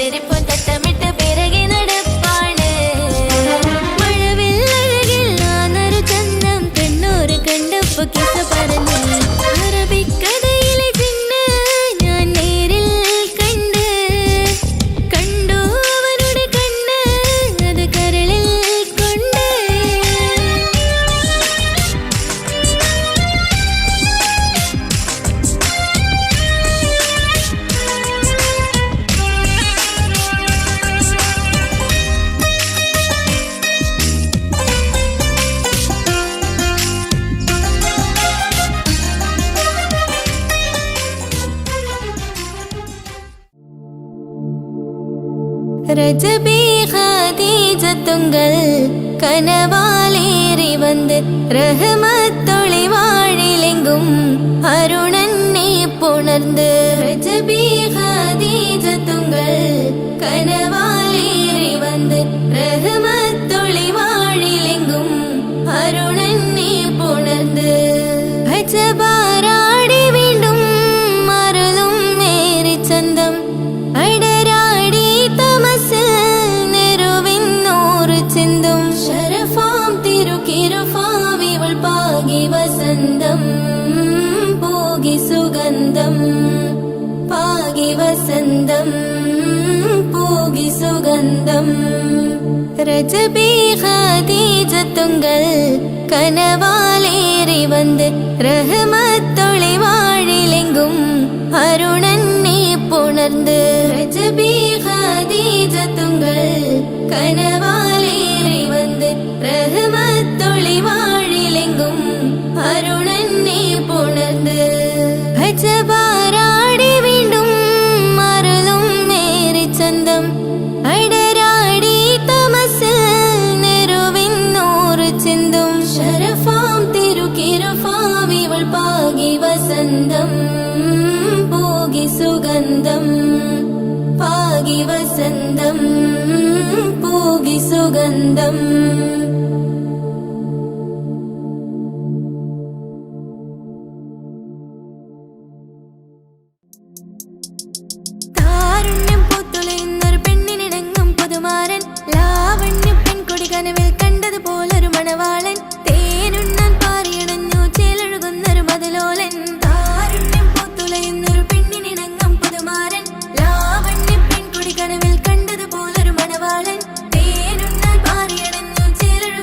ചെരിപ്പും തട്ടമിട്ട് പിറകെ നടപ്പാണ്. മഴവില്ലഴകിൽ നാനൊരു ചന്തം കണ്ണൂര് കണ്ടപ്പോ കിസ പറഞ്ഞു. അറബിക്കഥയിലെ ജിന്ന് ഞാൻ നേരിൽ കണ്ട് കണ്ടു അവനുടെ കണ്ണ് അത് കരളിൽ കൊണ്ട്. ரஜபி ஹதீஜத்துங்கள் கனவாலேறி வந்து ரஹமத்தொளி வாழிலெங்கும் அருணன்னே புணர்ந்து. ரஜபி ஹதீஜத்துங்கள் கனவாலேறி வந்து ரஹமத்தொளி வாழிலெங்கும் அருணன்னே புணர்ந்து. அஜபாராடி வீண்டும் மருளும் நேரி சந்தம் അടരാടി തമസിൽ നെരുവിന്നൂറ് ചിന്തും. ശരഫാം തിരുക്കിരുഫാവിവൾ പാകി വസന്തം പൂകി സുഗന്ധം പാകി വസന്തം പൂകി സുഗന്ധം. രജബി ഖദീജത്തുങ്കൾ കനവാലേറി വന്ന് റഹ്മത്തൊളി വാഴിലെങ്കും അരുണന്നെ പുണർந்து. രജബി ഖദീജത്തുങ്കൾ കനവാലേറി വന്ന് റഹ്മത്തൊളി വാഴിലെങ്കും അരുണന്നെ പുണർந்து. അജബാരാടി വീണ്ടും മരുളും നേരി ചന്തം അടരാടി തമസിൽ നെരുവിന്നൂറ് ചിന്തും. ശരഫാം തിരുക്കിരുഫാവിവൾ പാകി വസന്തം പൂകി സുഗന്ധം പാകി വസന്തം പൂകി സുഗന്ധം. താരുണ്യം പൂത്തുലയുന്നൊരു പെണ്ണിനിണങ്ങും പുതുമാരൻ. ലാവണ്യ പെൺകൊടി കനവിൽ കണ്ടതുപോലൊരു മണവാളൻ. തേനുണ്ണാൻ പാറിയണഞ്ഞു ചേലൊഴുകുന്നൊരു മതിലോലൻ. താരുണ്യം പൂത്തുലയുന്നൊരു പെണ്ണിനിണങ്ങും പുതുമാരൻ. ലാവണ്യ പെൺകൊടി കനവിൽ കണ്ടതുപോലൊരു മണവാളൻ. തേനുണ്ണാൻ പാറിയണഞ്ഞു ചേലൊഴുകുന്നൊരു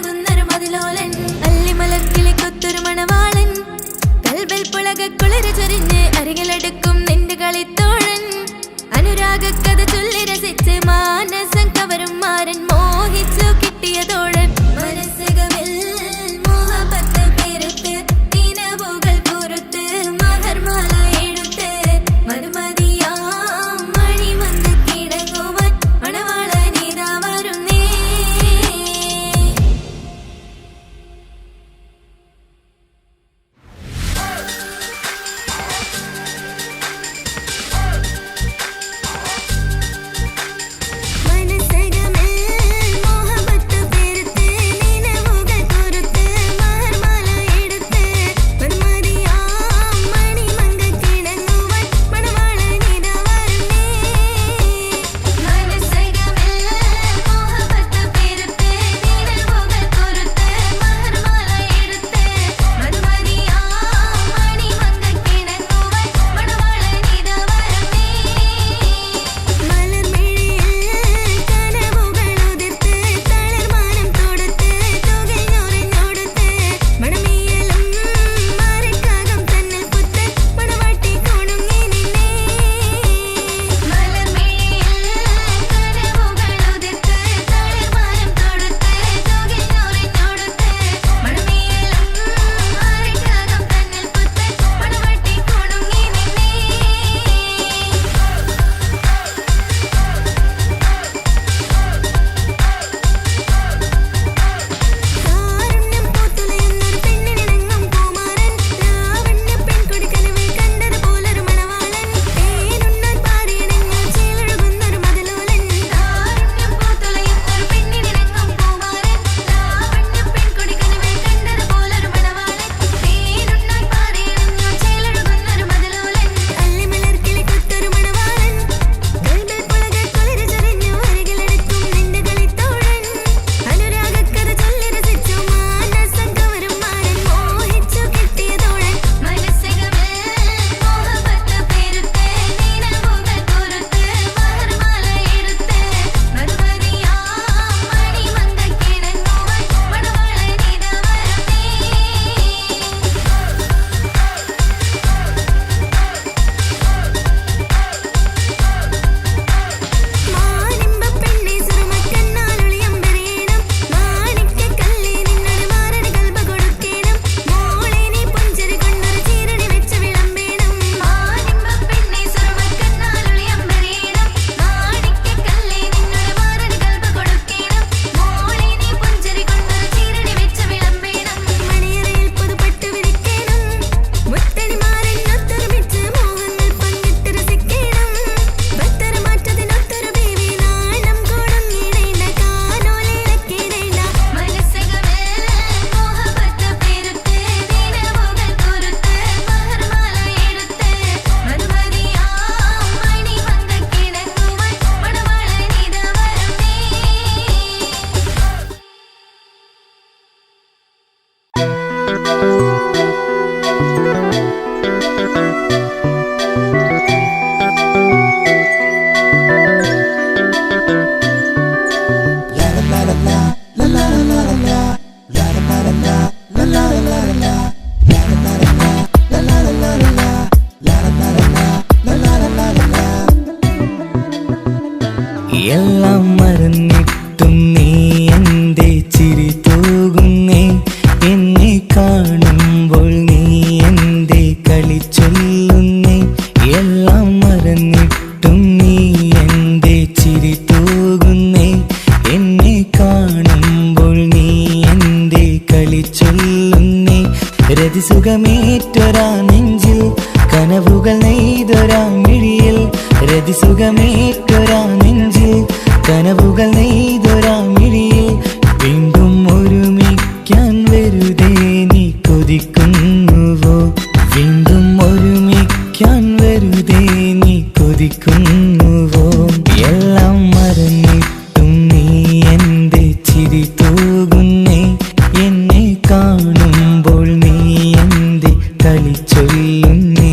എല്ലാം മറന്നിട്ടും നീ എന്റെ ചിരി തൂകുന്നേ, എന്നെ കാണുമ്പോൾ നീ എന്റെ കളി ചൊല്ലുന്നേ. എല്ലാം മറന്നിട്ടും നീ എന്റെ ചിരി തൂകുന്നേ, എന്നെ കാണുമ്പോൾ നീ എന്റെ കളി ചൊല്ലുന്നേ. രതിസുഖമേറ്റൊരാ നെഞ്ചിൽ കനവുകൾ നെയ്തൊരാ മിഴിയിൽ, രതിസുഖമേറ്റൊരാ നെഞ്ചിൽ കനവുകൾ നെയ്തൊരാ മിഴിയിൽ. വീണ്ടും ഒരുമിക്കാൻ വെറുതെ നീ കൊതിക്കുന്നുവോ, വീണ്ടും ഒരുമിക്കാൻ വെറുതെ നീ കൊതിക്കുന്നുവോ. എല്ലാം മറന്നിട്ടും നീ എന്റെ ചിരി തൂകുന്നേ, എന്നെ കാണുമ്പോൾ നീ എന്റെ കളി ചൊല്ലുന്നേ.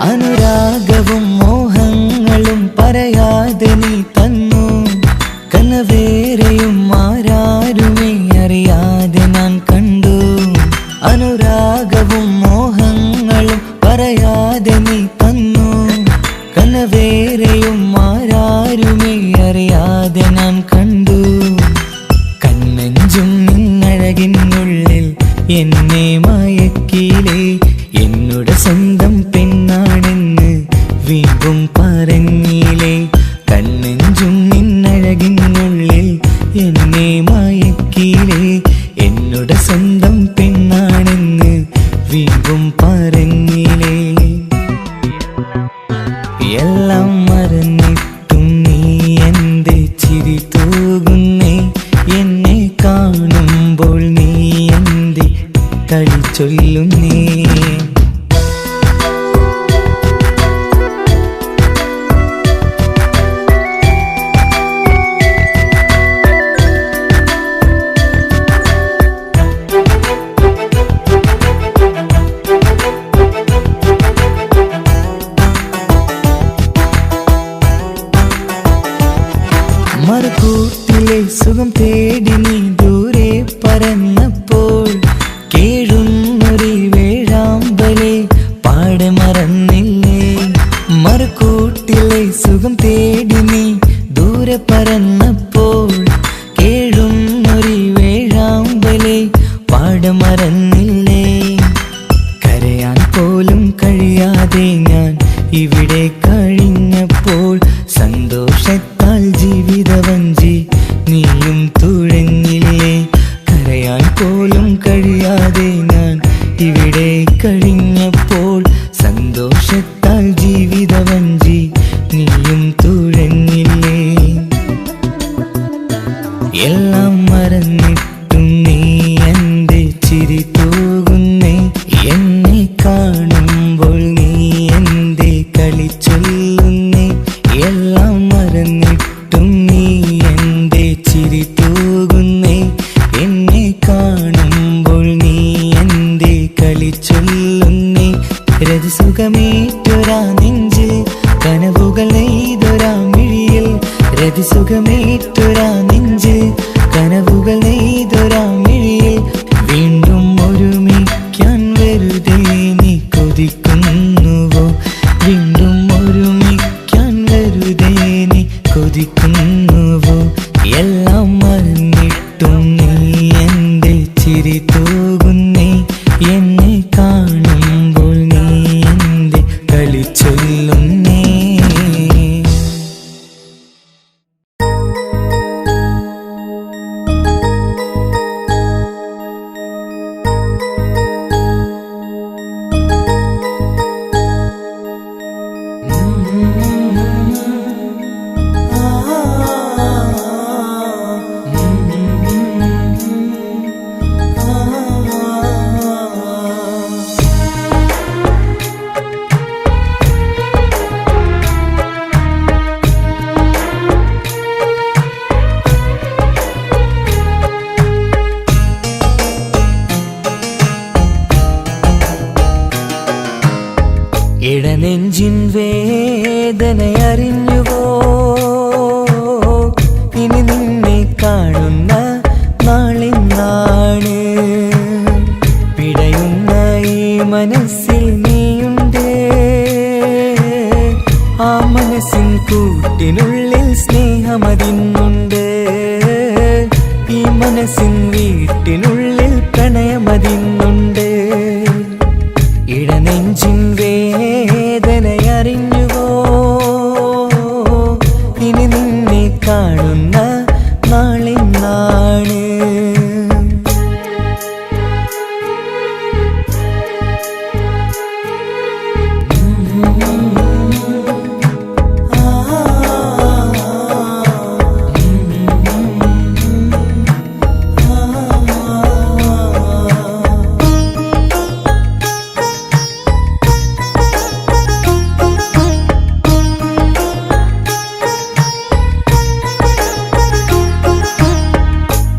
അനുരാഗവും മോഹങ്ങളും പറയാതെ നീ തന്നു, കനവേറെയും ആരാരുമേ അറിയാതെ ഞാൻ കണ്ടു. അനുരാഗവും മോഹങ്ങളും പറയാതെ നീ തന്നു, കനവേറെയും ആരാരുമേ അറിയാതെ ഞാൻ കണ്ടു. കണ്ണഞ്ചും നിന്നഴകിനുള്ളിൽ എന്നെ മയക്കിയിലേ, എന്നോട് സ്വന്തം പെണ്ണാണെന്ന് വീണ്ടും പറഞ്ഞില്ലേ. കണ്ണഞ്ചും നിന്നഴകിനുള്ളിൽ എന്നെ മയക്കിയിലേ, എന്നോട് സ്വന്തം പെണ്ണാണെന്ന് വീണ്ടും പറഞ്ഞില്ലേ. എല്ലാം മറന്നിട്ടും നീ എന്റെ ചിരി തൂകുന്നേ, എന്നെ കാണുമ്പോൾ നീ എന്റെ കളി ചൊല്ലുന്നേ. മറുകൂട്ടിലെ സുഖം തേടി നീ ദൂരെ പറന്നപ്പോൾ, കേഴുന്നൊരു വേഴാമ്പലെ പാടെ മറന്നില്ലേ. മറുകൂട്ടിലെ സുഖം തേടി നീ ദൂരെ പറന്നപ്പോൾ, കേഴുന്നൊരു വേഴാമ്പലെ പാടെ മറന്നില്ലേ. കരയാൻ പോലും കഴിയാതെ ഞാൻ ഇവിടെ കഴിഞ്ഞപ്പോൾ, സന്തോഷത്താൽ ജീവിതവഞ്ചി നീയും തുഴഞ്ഞില്ലേ. കരയാൻ പോലും കഴിയാതെ ഞാൻ ഇവിടെ കഴിഞ്ഞപ്പോൾ, സന്തോഷത്താൽ ജീവിതവഞ്ചി നീയും തുഴഞ്ഞില്ലേ. എല്ലാം മറന്നിട്ടും നീ എന്റെ ചിരി തൂകുന്നേ, എന്നെ കാണുമ്പോൾ നീ എന്റെ കളി ചൊല്ലുന്നേ. എല്ലാം മറന്നിട്ടും നീ എന്റെ ചിരി തൂകുന്നേ, എന്നെ കാണുമ്പോൾ നീ എന്റെ കളി ചൊല്ലുന്നേ. രതിസുഖമേറ്റൊരാ നെഞ്ചിൽ കനവുകൾ നെയ്തൊരാ മിഴിയിൽ, രതിസുഖമേറ്റൊരാ നെഞ്ചിൽ കനവുകൾ നെയ്തൊരാ മിഴിയിൽ. വീണ്ടും ഒരുമിക്കാൻ വെറുതെ നീ കൊതിക്കുന്നുവോ, വീണ്ടും ഒരുമിക്കാൻ വെറുതെ നീ കൊതിക്കുന്നുവോ. എല്ലാം മറന്നിട്ടും നീ എന്റെ ചിരി തൂകുന്നേ, എന്നെ കാണുമ്പോൾ നീ എന്റെ കളി ചൊല്ലുന്നേ. ഇടനെഞ്ചിൻ വേദനയറിഞ്ഞുവോ ഇനി നിന്നെ കാണുന്ന നാളിന്നാണ് പിടയുന്ന ഈ മനസ്സിൽ നീയുണ്ട് ആ മനസ്സിൻ കൂട്ടിനുള്ളിൽ സ്നേഹമതിന്നുണ്ട് ഈ മനസ്സിൻ വീട്ടിനുള്ളിൽ പ്രണയമതിന്നുണ്ട് ഇടനെഞ്ചിൻ വേദനയറിഞ്ഞുവോ ഇനി നിന്നെ കാണുന്ന നാളിന്നാണ്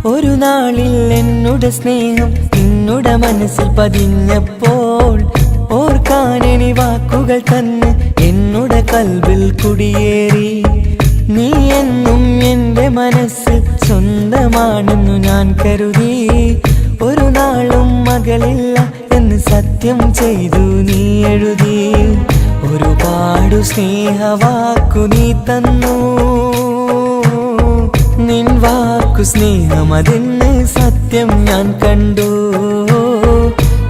ഒരു നാളിൽ എന്നുടെ സ്നേഹം നിന്നുടെ മനസ്സിൽ പതിഞ്ഞപ്പോൾ ഓർക്കാനെനി വാക്കുകൾ തന്നെ എന്നുടെ കൽബിൽ കുടിയേറി നീ എന്നും എൻ്റെ മനസ്സിൽ സ്വന്തമാണെന്നു ഞാൻ കരുതി ഒരു നാളും മകളില്ല എന്ന് സത്യം ചെയ്തു നീ എഴുതി ഒരുപാടു സ്നേഹവാക്കു നീ തന്നു നിൻ വാക്കു സ്നേഹമതെന്ന് സത്യം ഞാൻ കണ്ടു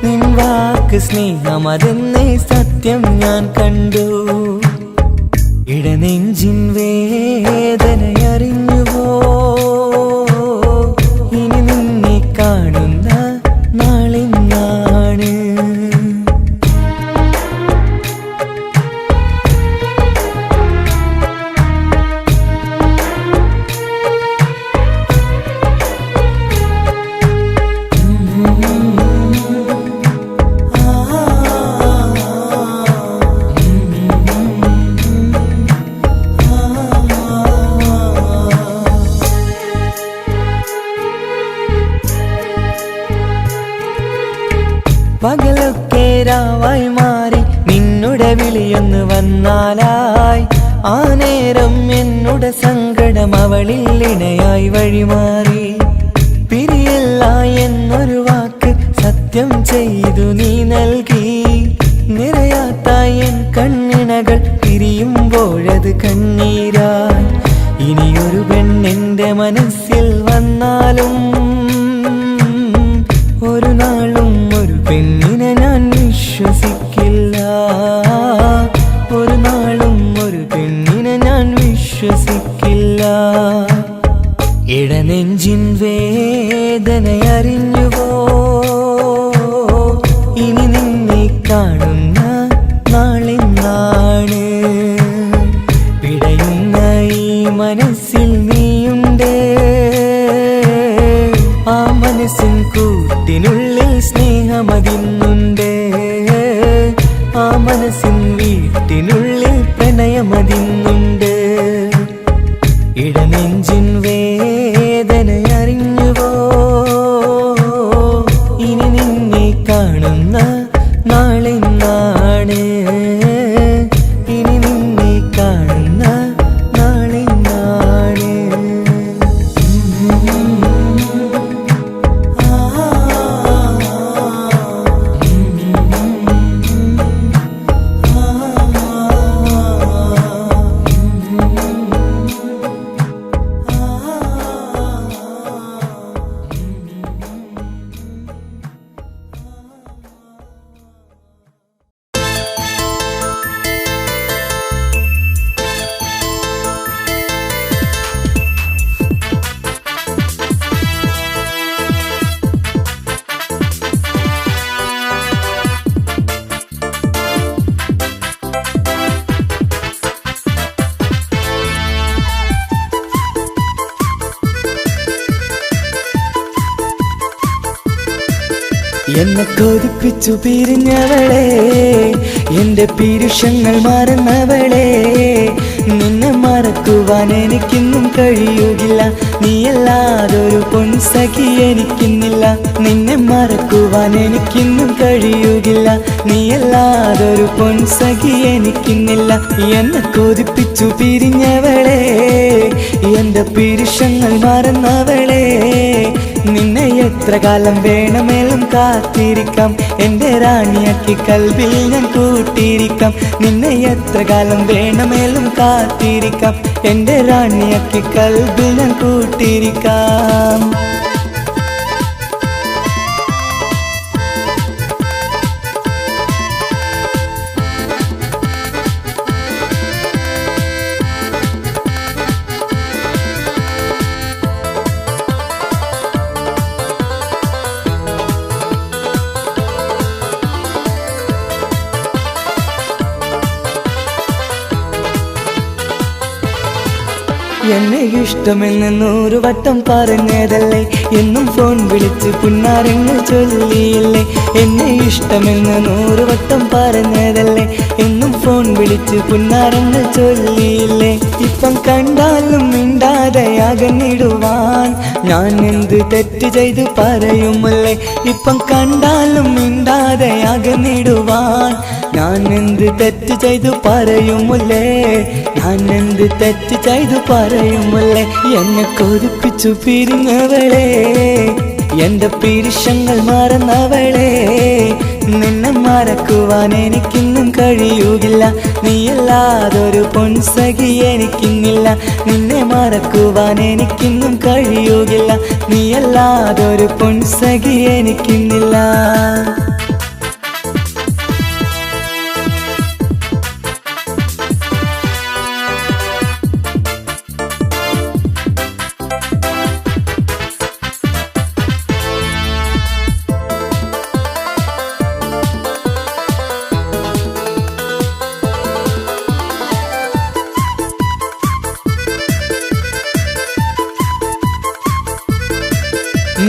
നിൻ വാക്ക് സ്നേഹമതെന്ന് സത്യം ഞാൻ കണ്ടു ഇടനെഞ്ചിൻ വേദനയറിഞ്ഞുവോ ഇനി നിന്നെ കാണുന്ന നാളിന്നാണ് പകലൊക്കെ രാവായി മാറി നിന്നുടെ വിളിയൊന്ന് വന്നാലായി ആ നേരം എന്നുടെ സങ്കടം അവളിൽ ഇണയായി വഴിമാറി പിരിയല്ല എന്നൊരു വാക്ക് സത്യം ചെയ്തു നീ നൽകി നിറയാത്ത എൻ കണ്ണിണകൾ പിരിയുമ്പോഴത് കണ്ണീരായി ഇനിയൊരു പെണ്ണെന്റെ മനസ്സിൽ വന്നാലും ഒരു നാളും ഒരു പെണ്ണിനെ ഞാൻ വിശ്വസിക്കില്ല ഒരു നാളും ഒരു പെണ്ണിനെ ഞാൻ വിശ്വസിക്കില്ല ഇടനെഞ്ചിൻ വേദനയറിഞ്ഞുവോ ഇനി നിന്നെ കാണുന്ന നാളിന്നാണ് പിടയുന്ന ഈ മനസ്സിൽ നീയുണ്ട് ആ മനസ്സിൻ കൂട്ടിനുള്ളിൽ സ്നേഹമതിന്നുണ്ട് ആ മനസ്സിൻ വീട്ടിനുള്ളിൽ പ്രണയമതിന്നുണ്ട് ഇടനെഞ്ചിൻ വേദനയറിഞ്ഞുവോ ഇനി നിന്നെ കാണുന്ന നാളിന്നാണ് ഇനി നിന്നെ കാണുന്ന നാളിന്നാണ് എന്നെ കൊതിപ്പിച്ചു പിരിഞ്ഞവളെ എന്റെ പീരുഷങ്ങൾ മറന്നവളെ നിന്നെ മറക്കുവാൻ എനിക്കിന്നും കഴിയുകില്ല നീയല്ലാതൊരു പൊൻസഖി എനിക്കിന്നില്ല നിന്നെ മറക്കുവാൻ എനിക്കിന്നും കഴിയുകില്ല നീയല്ലാതൊരു പൊൻസഖി എനിക്കിന്നില്ല. എന്നെ കൊതിപ്പിച്ചു പിരിഞ്ഞവളെ, എന്റെ പിരിശങ്ങൾ മറന്നവളെ, നിന്നെ എത്ര കാലം വേണമെങ്കിലും കാത്തിരിക്കാം, എന്റെ റാണിയാക്കി കൽവിൽ ഞാൻ കൂട്ടിയിരിക്കാം. നിന്നെ എത്ര കാലം വേണമെങ്കിലും കാത്തിരിക്കാം, എന്റെ റാണിയാക്കി കൽവിൽ ഞാൻ കൂട്ടിയിരിക്കാം. എന്നെ ഇഷ്ടമെന്ന് 100 വട്ടം പറഞ്ഞതല്ലേ, എന്നും ഫോൺ വിളിച്ച് പുന്നാരങ്ങൾ ചൊല്ലിയില്ലേ. എന്നെ ഇഷ്ടമെന്ന് 100 വട്ടം പറഞ്ഞതല്ലേ, എന്നും ഫോൺ വിളിച്ച് പുന്നാരങ്ങൾ ചൊല്ലിയില്ലേ. ഇപ്പം കണ്ടാലും മിണ്ടാതെ അകന്നിടുവാൻ ഞാൻ എന്ത് തെറ്റ് ചെയ്ത് പറയുമല്ലേ. ഇപ്പം കണ്ടാലും മിണ്ടാതെ അകന്നിടുവാൻ ഞാൻ എന്ത് തെറ്റ് ചെയ്തു പറയുമല്ലേ, ഞാൻ എന്ത് തെറ്റ് ചെയ്തു പറയുമല്ലേ. എന്നെ കൊതിപ്പിച്ചു പിരിഞ്ഞവളെ, എന്റെ പിരിശങ്ങൾ മറന്നവളെ, നിന്നെ മറക്കുവാൻ എനിക്കിന്നും കഴിയുകില്ല. നീയല്ലാതൊരു പൊൻസഖി എനിക്കിന്നില്ല. നിന്നെ മറക്കുവാൻ എനിക്കിന്നും കഴിയുകില്ല. നീയല്ലാതൊരു പൊൻസഖി എനിക്കിന്നില്ല.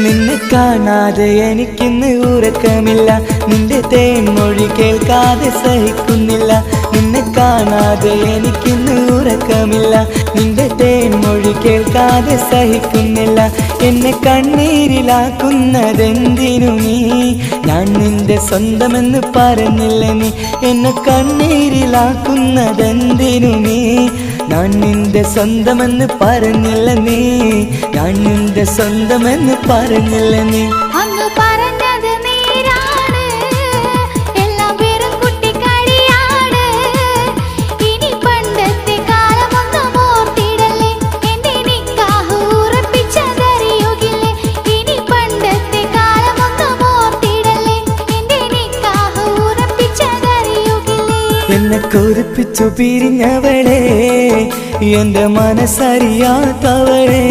നിന്നെ കാണാതെ എനിക്കിന്ന് ഉറക്കമില്ല, നിന്റെ തേൻമൊഴി കേൾക്കാതെ സഹിക്കുന്നില്ല. നിന്നെ കാണാതെ എനിക്കിന്ന് ഉറക്കമില്ല, നിന്റെ തേൻമൊഴി കേൾക്കാതെ സഹിക്കുന്നില്ല. എന്നെ കണ്ണീരിലാക്കുന്നതെന്തിനു നീ, ഞാൻ നിന്റെ സ്വന്തമെന്ന് പറഞ്ഞില്ല നീ. എന്നെ കണ്ണീരിലാക്കുന്നതെന്തിനു നീ, ഞാൻ നിന്റെ സ്വന്തമെന്ന് പറഞ്ഞില്ല നീ. ഞാൻ നിന്റെ സ്വന്തമെന്ന് പറഞ്ഞില്ല നീ. അങ്ങ് പറഞ്ഞത് നേരാണ്, എല്ലാം വെറും കുട്ടിക്കളിയാണ്. ഇനി പണ്ടത്തെ കാലമൊന്നും ഓർത്തിടല്ലേ, എന്റെ നിക്കാഹ് ഉറപ്പിച്ചതറിയുകില്ലേ. ഇനി പണ്ടത്തെ കാലമൊന്നും ഓർത്തിടല്ലേ, എന്റെ നിക്കാഹ് ഉറപ്പിച്ചതറിയുകില്ലേ. എന്നെ കൊതിപ്പിച്ചു പിരിഞ്ഞവളെ, എന്റെ മനസ്സറിയാത്തവളെ,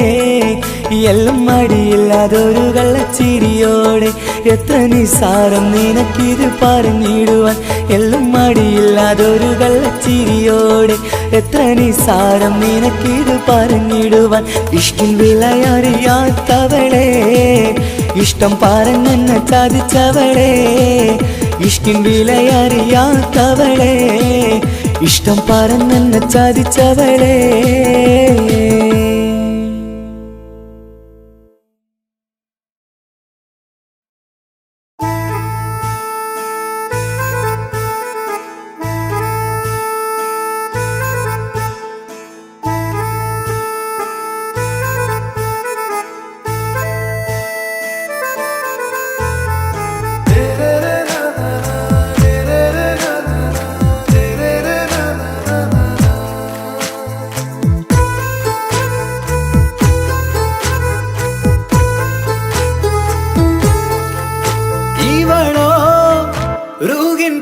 എല്ലാം മടിയില്ലാതൊരു കള്ളച്ചിരിയോടെ, എത്ര നിസാരം നിനക്കിത് പറഞ്ഞിടുവാൻ. എല്ലാം മടിയില്ലാതൊരു കള്ളച്ചിരിയോടെ, എത്ര നിസാരം നിനക്കിത് പറഞ്ഞിടുവാൻ. ഇഷ്കിൻ വിലയറിയാത്തവളെ, ഇഷ്ടം പറഞ്ഞെന്നെ ചതിച്ചവളെ, ഇഷ്കിൻ വിലയറിയാത്തവളെ, ഇഷ്ടം പറഞ്ഞെന്നെ ചതിച്ചവളെ.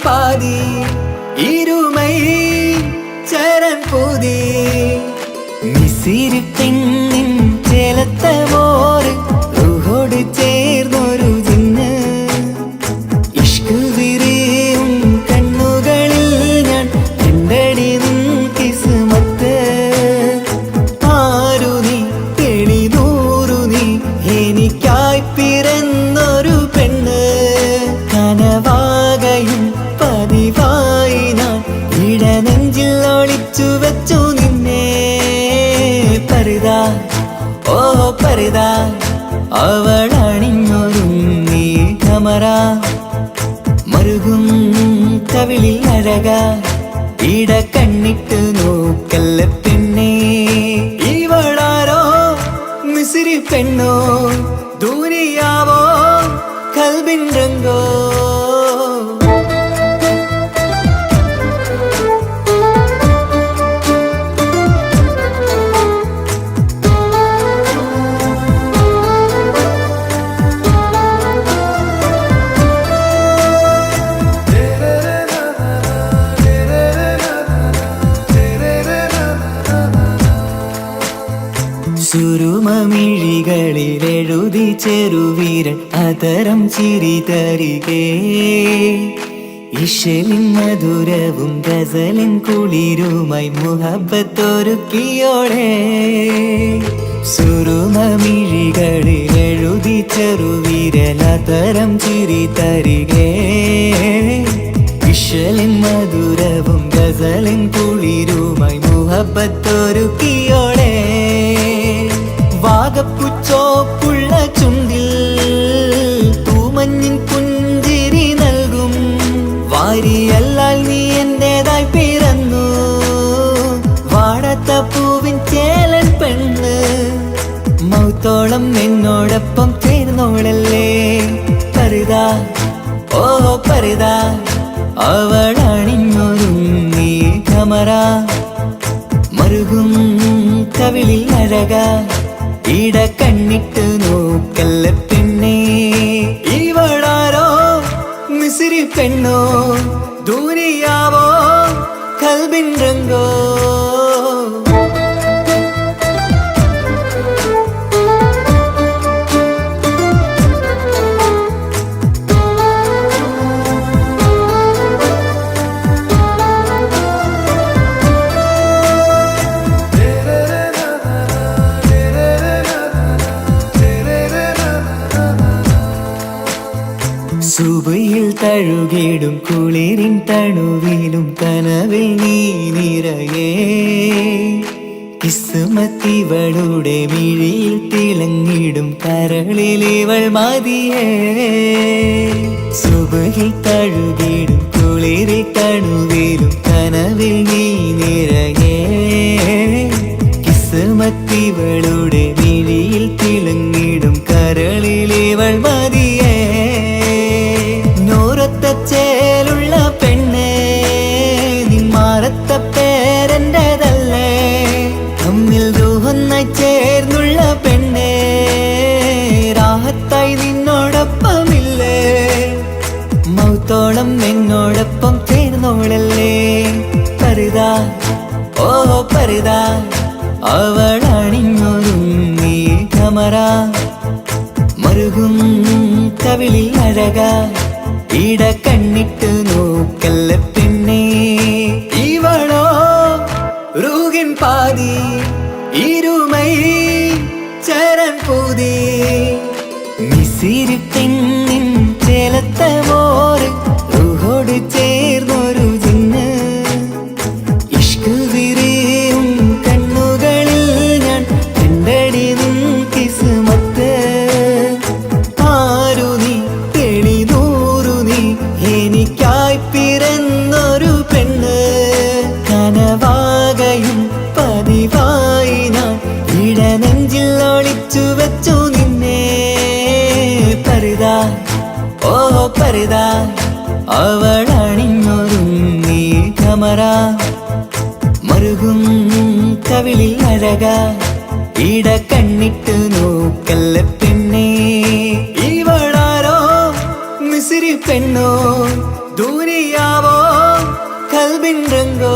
பாதி இருமை சரண் புதி மிசிறு பெண்ணின் ചേലത്തമോര് റൂഹോട് ചേർന്നൊരു ജിന്ന് ഇഷ്ക് വിരിയും കണ്ണുകളിൽ ഞാൻ കണ്ടടി നിൻ കിസ്മത്ത് ആരു നീ തെളിനൂറു നീ എനിക്കായി പിറന്നൊരു പെണ്ണ് കനവാകയും പതിവായി ഞാൻ ഇടനെഞ്ചിൽ ഒളിച്ചു വെച്ചു നിന്നെ പരിതാ ഓ പരിതാ അവളണിഞ്ഞൊരുങ്ങി കമറ മരുകും കവിളിൽ അഴക ഇട കണ്ണിട്ട് നോക്കല്ല പെണ്ണേ ഇവളാരോ മിസിരി പെണ്ണോ ദൂരിയാവോ കൽബിൻ രംഗോ സുരുമമിഴികളിലെഴുതി ചെറുവീരൻ അതരം ചിരി തരികേ ഇശലിൻ മധുരവും ഗസലിൻ കുളിരുമായി മുഹബത്തൊരുക്കിയോടെ സുരുമമിഴികളിലെഴുതി ചെറുവീരൻ അതരം ചിരി തരികേ ഇശലിൻ മധുരവും ഗസലിൻ കുളിരുമായി മുഹബത്തൊരുക്കിയോടെ വാഗപ്പുച്ചോപ്പുള്ള ചുണ്ടിൽ തൂമഞ്ഞിൻ പുഞ്ചിരി നൽകും വാരിയല്ലാൽ നീ എന്റേതായി പിറന്നു വാടാത്ത പൂവിൻ ചേലൻ പെണ്ണ് മൗത്തോളം എന്നോടൊപ്പം ചേർന്നോളല്ലേ പരിതാ ഓ പരിതാ അവളണിഞ്ഞൊരുങ്ങി കമറ മറുകും കവിളിൽ അഴക ഇട കണ്ണിട്ട് നോക്കല്ല പെണ്ണേ ഇവളാരോ മിസിരി പെണ്ണോ ദൂരിയാവോ കൽബിൻ രംഗോ സുബയിൽ തഴുകിടും കുളിരിൻ തണുവിലും കനവിൽ നീ നിറയേ കിസ്മത്തിവളുടെ മിഴിയിൽ തിളങ്ങിടും കരളിലിവൾ മതിയേ സുബയിൽ തഴുകിടും കുളിരിൽ തണുവിലും കനവിൽ നീ നിറയേ കിസ്മത്തിവളുടെ മിഴിയിൽ തിളങ്ങിടും കരളിലിവൾ മതിയേ ചേലുള്ള പെണ്ണേ നിന്മാറത്ത പേരെന്റേതല്ലേ തമ്മിൽ റൂഹൊന്നായി ചേർന്നുള്ള പെണ്ണേ രാഹത്തായി നിന്നോടൊപ്പമില്ലേ മൗത്തോളം എന്നോടൊപ്പം ചേർന്നോളല്ലേ പരിതാ ഓ പരിതാ അവളണിഞ്ഞൊരുങ്ങി കമറ മറുകും കവിളിൽ അഴക ഇട കണ്ണിട്ട് നോക്കല്ല പെണ്ണേ ഇവളോ റൂഹിൻ പാതി ഇരുമൈ ചരൻ പൂതി മിസിരി പെണ്ണിൻ ചേലത്ത മോറ് റൂഹോട് ചേർന്നൊരു ജിന്ന് ഇഷ്ക് വിരിയും കണ്ണുകളിൽ ഞാൻ കണ്ടടി നിൻ കിസ്മത്ത് ആരു നീ എനിക്കായി പിറന്നൊരു പെണ്ണ് കനവാകയും പതിവായി ഞാൻ ഇടനെഞ്ചിൽ ഒളിച്ചു വെച്ചു നിന്നെ പരിതാ ഓ പരിതാ അവളണിഞ്ഞൊരുങ്ങി കമറ മറുകും കവിളിൽ അഴക ഇട കണ്ണിട്ട് നോക്കല്ല പെണ്ണേ ഇവളാരോ മിസിരി പെണ്ണോ ദൂരിയാവോ കൽബിൻ രംഗോ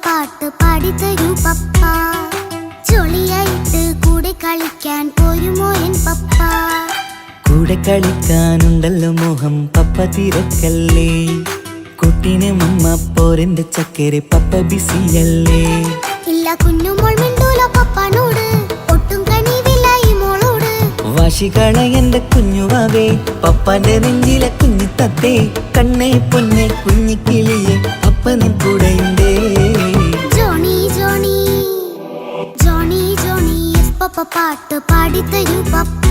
പാട്ട് പാടി തരൂ പപ്പ കളിക്കാൻ പോരുമോ എൻ പപ്പ? കൂടെ കളിക്കാനുണ്ടല്ലോ മോഹം പപ്പ തിരക്കല്ലേ. കുട്ടീനെ മമ്മ പോരെന്റെ ചക്കരെ പപ്പ ബിസിയല്ലേ. ഇല്ല കുഞ്ഞുമോൾ മിണ്ടൂല പപ്പനോട്, ഒട്ടും കനിവില്ല ഈ മോളോട്. വാശികള എന്റെ കുഞ്ഞുവാവേ, പപ്പാന്റെ നെഞ്ചിലെ കുഞ്ഞു തത്തേ. കണ്ണേ പൊന്നെ കുഞ്ഞിക്കിളിയെ പപ്പ നിൻ കൂടെയുണ്ടേ. Johny Johny Johny Johny yes papa പാട്ട് പാടിത്തരൂ പപ്പ.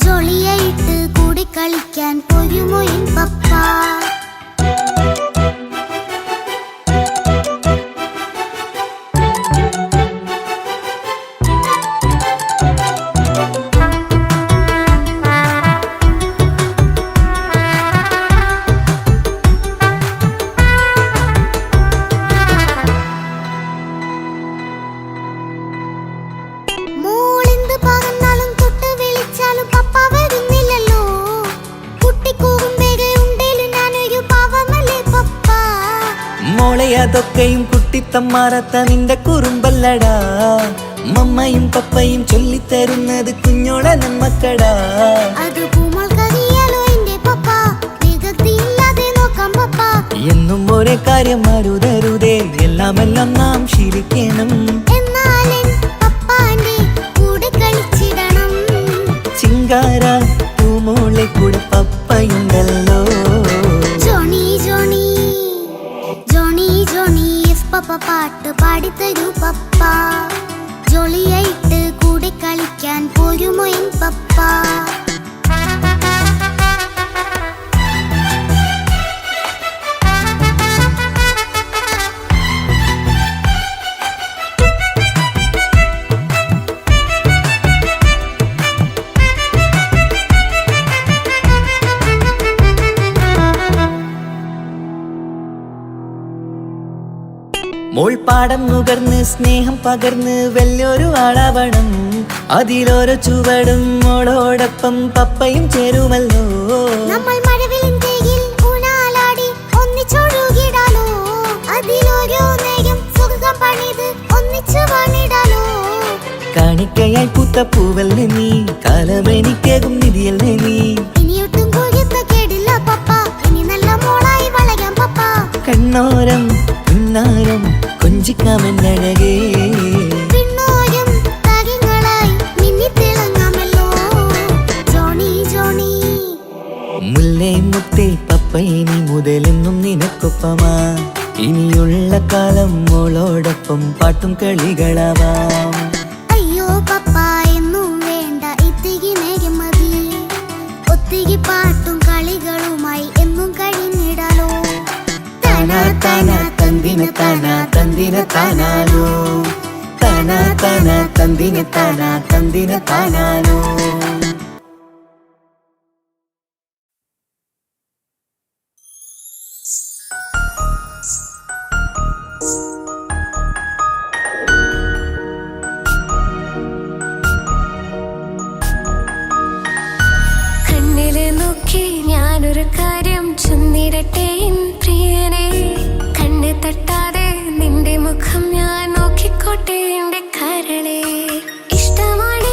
ജോളിയായിട്ട് കൂടി കളിക്കാൻ പോരുമോ എൻ പപ്പ? അതൊക്കെയും കുട്ടിത്തമ്മാറത്ത നിന്റെ കുറുമ്പല്ലടാ. മമ്മയും പപ്പയും ചൊല്ലിത്തരുന്നത് കുഞ്ഞോളെ നമ്മക്കടാ. എന്നും ഒരേ കാര്യം അരുതരുതേ, എല്ലാം എല്ലാം നാം ശീലിക്കണം. ചിങ്കാര പൂമോളെ കൂടെ പപ്പയുണ്ടല്ലോ. പപ്പ പാട്ട് പാടിത്തരൂ പപ്പ. ജോളിയായിട്ട് കൂടെ കളിക്കാൻ പോരുമോ എൻ പപ്പ? മോൾപ്പാടം നുകർന്ന് സ്നേഹം പകർന്ന് വലിയൊരു ആളാവണം. അതിലോരോ ചുവടും മോളോടൊപ്പം പപ്പയും ചേരുമല്ലോ. നമ്മൾ മഴവിലിൻ ഊനാലാടി ഒന്നിച്ചൊഴുകിടാലോ. അതിലോരോ നേരം സുഖം പണിത് ഒന്നിച്ചു വാണിടാലോ. കാണിക്കയായി പൂത്ത പൂവല്ലേ നീ, കാലമെനിക്കേകും നിധിയല്ലേ നീ. ഇനിയൊട്ടും കുരുത്ത കേടില്ല പപ്പ, ഇനി നല്ല മോളായി വളരാം പപ്പ. കണ്ണോരം പിന്നാരം കൊഞ്ചിക്കാമെന്നഴകേ. പിന്നോരം താരങ്ങളായി മിന്നിത്തിളങ്ങാമല്ലോ. ജോണി ജോണി മുല്ലേ മുത്തേ പപ്പ ഇനി മുതലെന്നും നിനക്കൊപ്പമാ. ഇനിയുള്ള കാലം മോളോടൊപ്പം പാട്ടും കളികളാവാം. അയ്യോ പപ്പ എന്നും വേണ്ട ഇത്തിരി നേരം മതി. ഒത്തിരി പാട്ടും കളികളുമായി എന്നും കഴിഞ്ഞിടാലോ. താനാ താനാ തന്ദിന താനാ തന്ദിന താനാനോ. താനാ താനാ തന്ദിന താനാ തന്ദിന താനാനോ. കണ്ണിലെ നോക്കി ഞാനൊരു കാര്യം ചൊന്നിടട്ടെ പ്രിയനെ. കണ്ണ് തട്ടാതെ നിന്റെ മുഖം ഞാൻ നോക്കിക്കോട്ടെ എന്റെ കരളെ. ഇഷ്ടമാണ്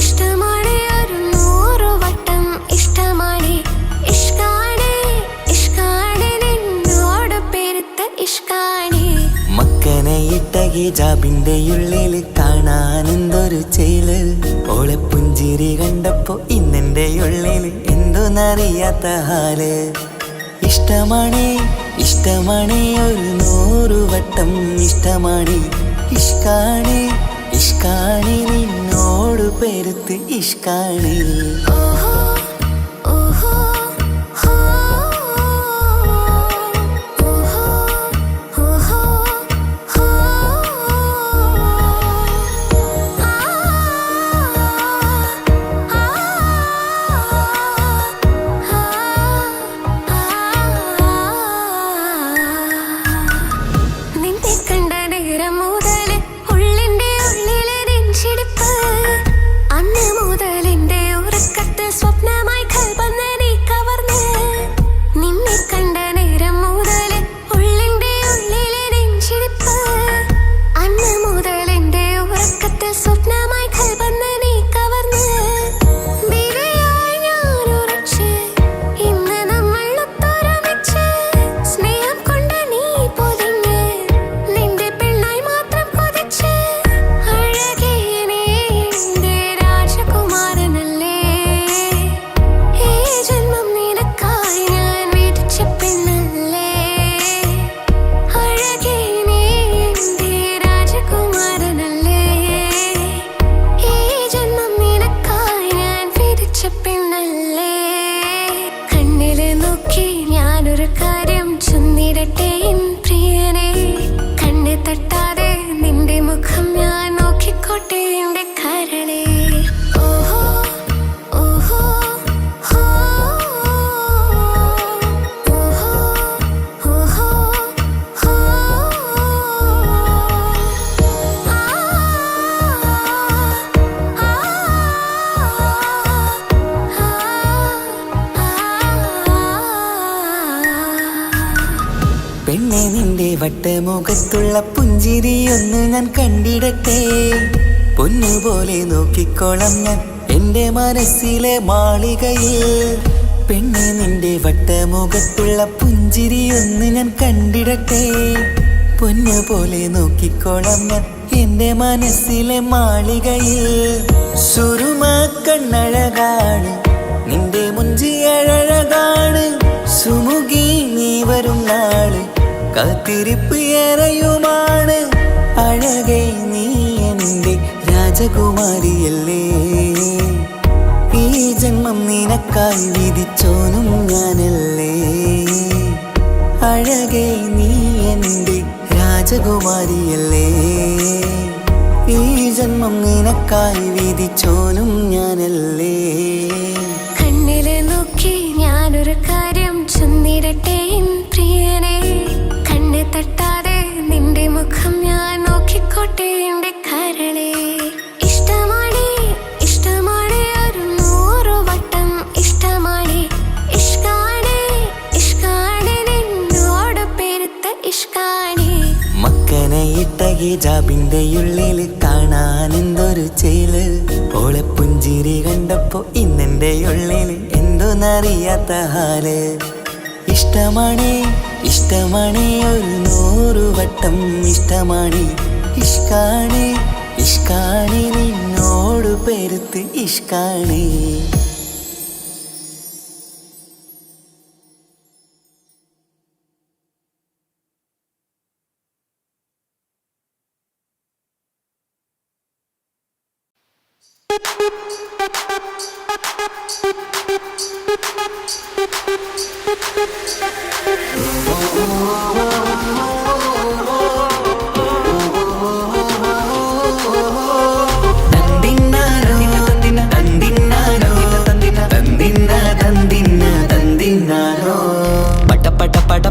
ഇഷ്ടമാണ് ഒരു 100 വട്ടം ഇഷ്ടമാണ്. ഇഷ്കാണ് ഇഷ്കാണ് നിന്നോട് പെരുത്ത ഇഷ്കാണ്. മക്കനെ ഇട്ട ഹിജാബിന്റെ ഉള്ളിൽ കാണാൻ എന്തൊരു ചേല്. ഓളെ പുഞ്ചിരി കണ്ടപ്പോ ഇന്നെന്റെ ഉള്ളിൽ എന്തോന്നറിയാത്ത ഹാല്. ഇഷ്ടമാണ് ഇഷ്ടമാണ് ഒരു 100 വട്ടം ഇഷ്ടമാണ്. ഇഷ്കാണ് ഇഷ്കാണ് നിന്നോട് പെരുത്ത് ഇഷ്കാണ്. ഓഹോ ഓഹോ ഹോ ഓഹോ ഓഹോ ഹോ. നിന്നെ കണ്ട നേരം മുതൽ ഉള്ളിന്റെ ഉള്ളിലെ നെഞ്ചിടിപ്പ്. അന്ന് മുതൽ എന്റെ ഉറക്കത്തിൽ സ്വപ്നം മുഖം ഞാൻ നോക്കിക്കോട്ടെ എൻ്റെ കരളേ. ഓഹോ ഓഹോ ഹോ ഓഹോ ഓഹോ ഹോ പെണ്ണെ നിന്റെ വട്ടമുഖത്തുള്ള പുഞ്ചിരിയൊന്ന് ഞാൻ കണ്ടിടട്ടെ. പൊന്നുപോലെ നോക്കിക്കോളം ഞാൻ എൻ്റെ മനസ്സിലെ മാളികയിൽ. പെണ്ണെ നിന്റെ വട്ടമുഖത്തുള്ള പുഞ്ചിരിയൊന്ന് ഞാൻ കണ്ടിടട്ടെ. പൊന്നുപോലെ നോക്കിക്കോളം ഞാൻ എൻ്റെ മനസ്സിലെ മാളികയിൽ. സുറുമ കണ്ണഴകാണ് നിന്റെ മുഞ്ചിയഴകാണ്. സുമുഖി നീ വരും നാള് കാത്തിരിപ്പ് ഏറെയുമാണ്. അഴകേ നീ എൻ്റെ രാജകുമാരിയല്ലേ. ഈ ജന്മം നിനക്കായി വിധിച്ചോനും ഞാനല്ലേ. അഴകേ നീ എൻ്റെ രാജകുമാരിയല്ലേ. ഈ ജന്മം നിനക്കായി വിധിച്ചോനും ഞാനല്ലേ. കണ്ണിലെ നോക്കി ഞാനൊരു കാര്യം ചൊന്നിടട്ടെ എൻ പ്രിയനെ. കണ്ണ് തട്ടാതെ നിന്റെ മുഖം ഞാൻ നോക്കിക്കോട്ടെ എൻ്റെ കരളേ. ഇഷ്ടമാണ് ഇഷ്ടമാണ് ഒരു 100 വട്ടം ഇഷ്ടമാണ്. ഇഷ്കാണ് ഇഷ്കാണ് നിന്നോട് പെരുത്ത ഇഷ്കാണ്. മക്കനയിട്ട ഹിജാബിന്റെ ഉള്ളിൽ കാണാൻ എന്തൊരു ചേല്. ഓളെ പുഞ്ചിരി കണ്ടപ്പോ ഇന്നെന്റെ ഉള്ളിൽ എന്തോന്നറിയാത്ത ഹാല്. ഇഷ്ടമാണ് ഇഷ്ടമാണ് ഒരു 100 വട്ടം ഇഷ്ടമാണ്. ഇഷ്കാണ് ഇഷ്കാണ് നിന്നോട് പെരുത്ത് ഇഷ്കാണ്.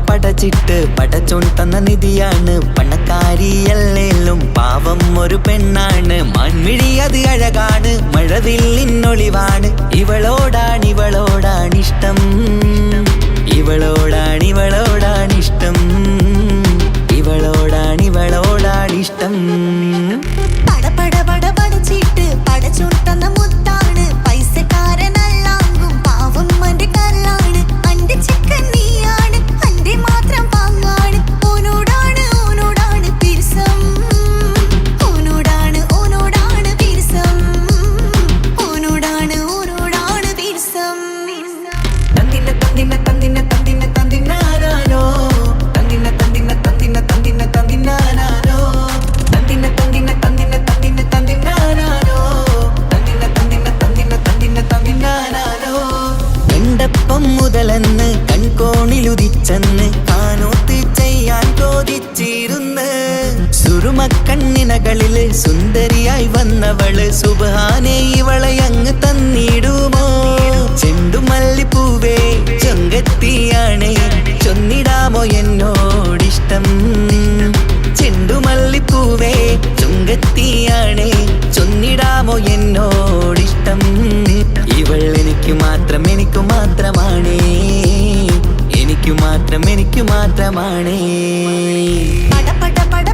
പടച്ചിട്ട് പടച്ചോൻ തന്ന നിധിയാണ്. പണക്കാരിയല്ലേലും പാവം ഒരു പെണ്ണാണ്. മാൻമിഴി അത് അഴകാണ്, മഴവില്ലിന്നൊളിവാണ്. ഇവളോടാണിഷ്ടം, ഇവളോടാണിഷ്ടം, ഇവളോടാണിഷ്ടം. പടച്ചിട്ട് പടച്ചോൻ തന്ന മുത്താണ്. പൈസക്കാരനല്ലാങ്കും പാവം അന്റെ കരളാണ്. അന്റെ ചിക്കൻ നീയാണ്, അന്റെ മാത്രം പാങ്ങാണ്. ഓനോടാണ് പിരിസം, ഓനോടാണ് പിരിസം, ഓനോടാണ് പിരിസം. തന്തിന തന്തിന തന്തിന തന്തിന തന്തിനാരോ. തന്തിന തന്തിന തന്തിന തന്തിന തന്തിനാരോ. തന്തിന തന്തിന തന്തിന തന്തിന തന്തിനാരോ. തന്തിന തന്തിന തന്തിന തന്തിന തന്തിനാരോ. കണ്ടപ്പം മുതലെന്ന് കൺകോണിലുദിച്ചെന്ന് കാനോത്ത് ചെയ്യാൻ ചോദിച്ചിരുന്ന്. സുറുമക്കണ്ണിനകളില് സുന്ദരിയായി വന്നവള് സുബ്ഹാനേ ഇവളെ അങ്ങ് തന്നിടുമോ. ചെണ്ടുമല്ലിപ്പൂവേ ചൊങ്കത്തിയാണ്, ചൊന്നിടാമോ എന്നോടിഷ്ടം. ചെണ്ടുമല്ലിപ്പൂവേ ചൊങ്കത്തിയാണ്, ചൊന്നിടാമോ എന്നോടിഷ്ടം. ഇവൾ എനിക്ക് മാത്രം മാത്രമാണേ, എനിക്ക് മാത്രമാണേ.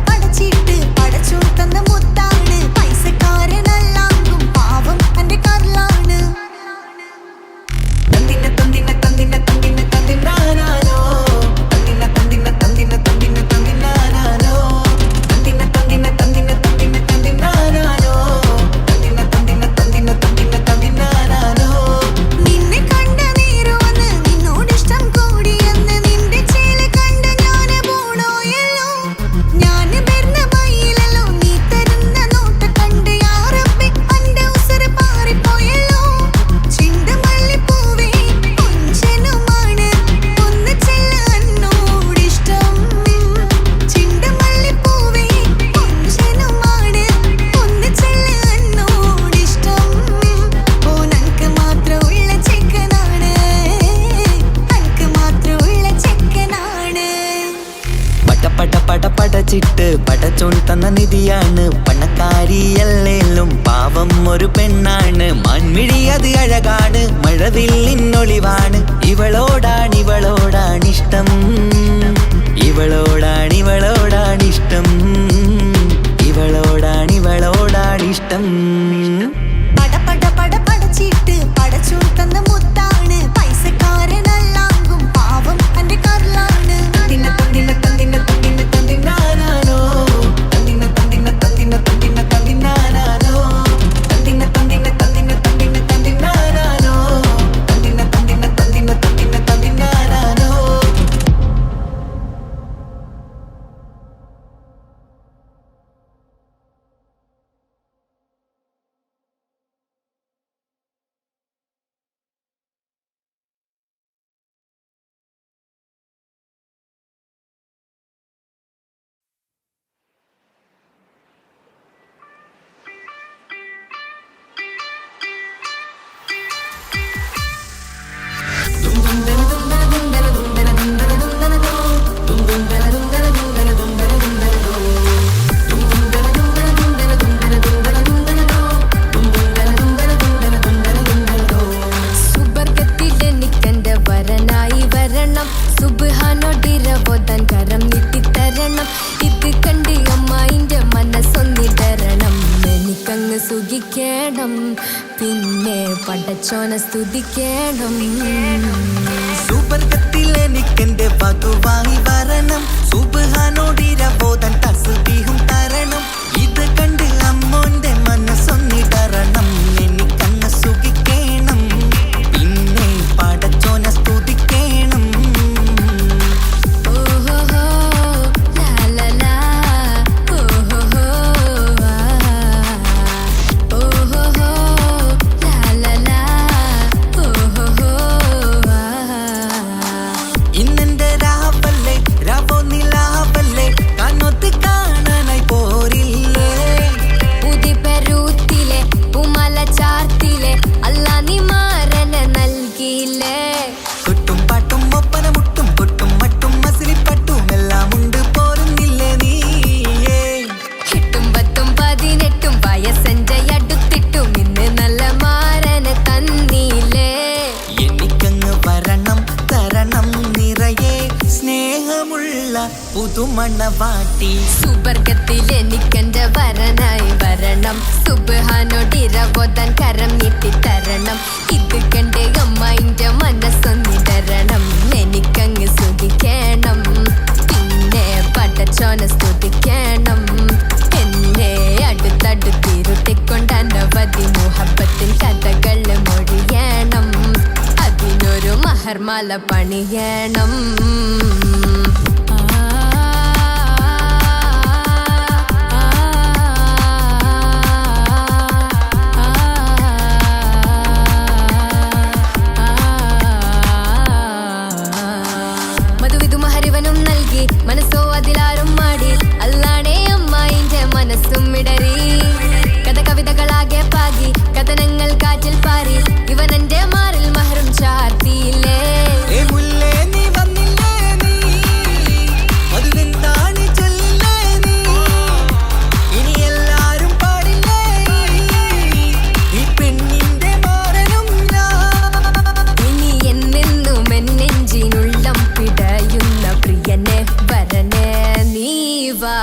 പടച്ചിട്ട് പടച്ചോൻ തന്ന മുത്താണ്. പൈസക്കാരനല്ലാങ്കും പാവം അന്റെ കരളാണ്. തന്തിന തന്തിന തന്തിന തന്തിന തന്തിനാരോ. തന്തിന തന്തിന തന്തിന തന്തിന തന്തിനാരോ. തന്തിന തന്തിന തന്തിന തന്തിന തന്തിനാരോ. തന്തിന തന്തിന തന്തിന തന്തിന തന്തിനാരോ. നിന്നെ കണ്ട നേരമെന്ന് നിന്നോടിഷ്ടം കൂടിയെന്ന് നിന്റെ ചേല് കണ്ട് ഞാന് പോണോയല്ലോ. ഒരു പെണ്ണാണ് മാൻമിഴി അത് അഴകാണ് മഴവില്ലിന്നൊളിവാണ് ഇവളോടാണിഷ്ടം ഇവളോടാണിഷ്ടം ഇവളോടാണിഷ്ടം പട പട പട പടച്ചിട്ട് പടച്ചു തന്ന മുത്താണ് പൈസക്കാരനല്ലാങ്കും പാവം എന്റെ കർലാണ് തിന്ന തന്തിന്ന തന്തിന്ന തന്തിന്ന തന്തിന്നാനോ തന്തിന്ന തന്തിന്ന തന്തിന്ന തന്തിന്ന തന്തിന്നാനോ തന്തിന്ന തന്തിന്ന തന്തിന്ന തന്തിന്ന തന്തിന്നാനോ തന്തിന്ന തന്തിന്ന തന്തിന്ന തന്തിന്ന തന്തിന്നാനോ സുബ്ഹാനോടിരവോദൻ കരം നീട്ടിത്തരണം ഇത് കണ്ട് അമ്മായിന്റെ മനസ്സൊന്നിടരണം എനിക്കങ്ങ് സുഖിക്കണം പിന്നെ പടച്ചോനെ സ്തുതിക്കണം സുവർഗത്തിൽ എനിക്കെന്റെ വധുവായി വരണം സുബ്ഹാനോടിരവോദൻ തസ്ബീഹും തരണം ഇത് കണ്ട് അമ്മോന്റെ മനസ്സൊന്നിടരണം എനിക്കങ്ങ് സുഖിക്കണം പിന്നെ പടച്ചോനെ സ്തുതിക്കണം ഇന്നെന്റെ രാവല്ലേ രാവോ നിലാവല്ലേ കണ്ണൊത്ത് കാണാനായി പോരില്ലേ ഉദിപരൂത്തിലെ ഉമല ചാർത്തിലെ അല്ലാ നീ മാറനെ നൽകിയില്ലേ കൊട്ടും പാട്ടും ഒപ്പന മുട്ടും കൊട്ടും മട്ടും മസിലിപ്പട്ടും എല്ലാം ഉണ്ട് പോരുന്നില്ലേ നീയേ 8 10 18 വയസ്സെന്റെ അടുത്തിട്ടും ഇന്ന് നല്ല മാറനെ തന്നീലേ എനിക്കങ്ങ് വരണം തരണം നിറയെ സ്നേഹമുള്ള പുതുമണവാട്ടി സുവർഗത്തിൽ എനിക്കെന്റെ വരനായി വരണം സുബ്ഹാനോടിരവോദൻ കരം നീട്ടിത്തരണം ഇത് കണ്ട് അമ്മായിന്റെ മനസ്സൊന്നിടരണം എനിക്കങ്ങ് സുഖിക്കണം പിന്നെ പടച്ചോനെ സ്തുതിക്കണം എന്നെ അടുത്തടുത്തിരുട്ടിക്കൊണ്ട് അനവധി മുഹബത്തിൻ കഥകൾ മൊഴിയണം അതിനൊരു മഹർമാല പണിയണം മധുവിധു മഹരിവനും നൽകി മനസ്സോ അതിലാരും മാടി അല്ലാണേ അമ്മായിന്റെ മനസ്സും ഇടറി കഥ കവിതകളാകെ പാകി കഥനങ്ങൾ കാറ്റിൽ പാറി ഇവനെന്റെ മാറിൽ മഹറും ചാർത്തിയില്ലേ ഏ മുല്ലേ നീ വന്നില്ലേ നീ മധുവെന്താണ് ചൊല്ലില്ലേ നീ ഇനി എല്ലാരും പാടില്ലേ ഈ പെണ്ണിന്റെ മാറനും ഞാൻ ഇനി എന്നെന്നും എന്നെഞ്ചിനുള്ളം പിടയുന്ന പ്രിയനെ വരനെ നീ വാ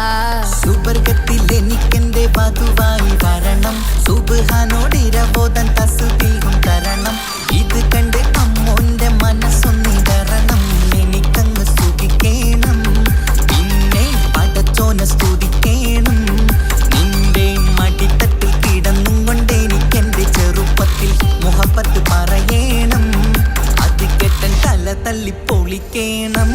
സുവർഗത്തിൽ എനിക്കെന്റെ വധുവായി വരണം സുബ്ഹാനോടിരവോദൻ തസ്ബീഹും തരണം ഇത് കണ്ട് അമ്മോന്റെ മനസ്സൊന്നിടരണം എനിക്കങ്ങ് സുഖിക്കണം പിന്നെ പടച്ചോനെ സ്തുതിക്കണം നിന്റെ മടിത്തട്ടിൽ കിടന്നും കൊണ്ട് എനിക്കെന്റെ ചെറുപ്പത്തിൽ മുഹബത്ത് പറയണം അത് കെട്ടൻ തല തല്ലി പൊളിക്കണം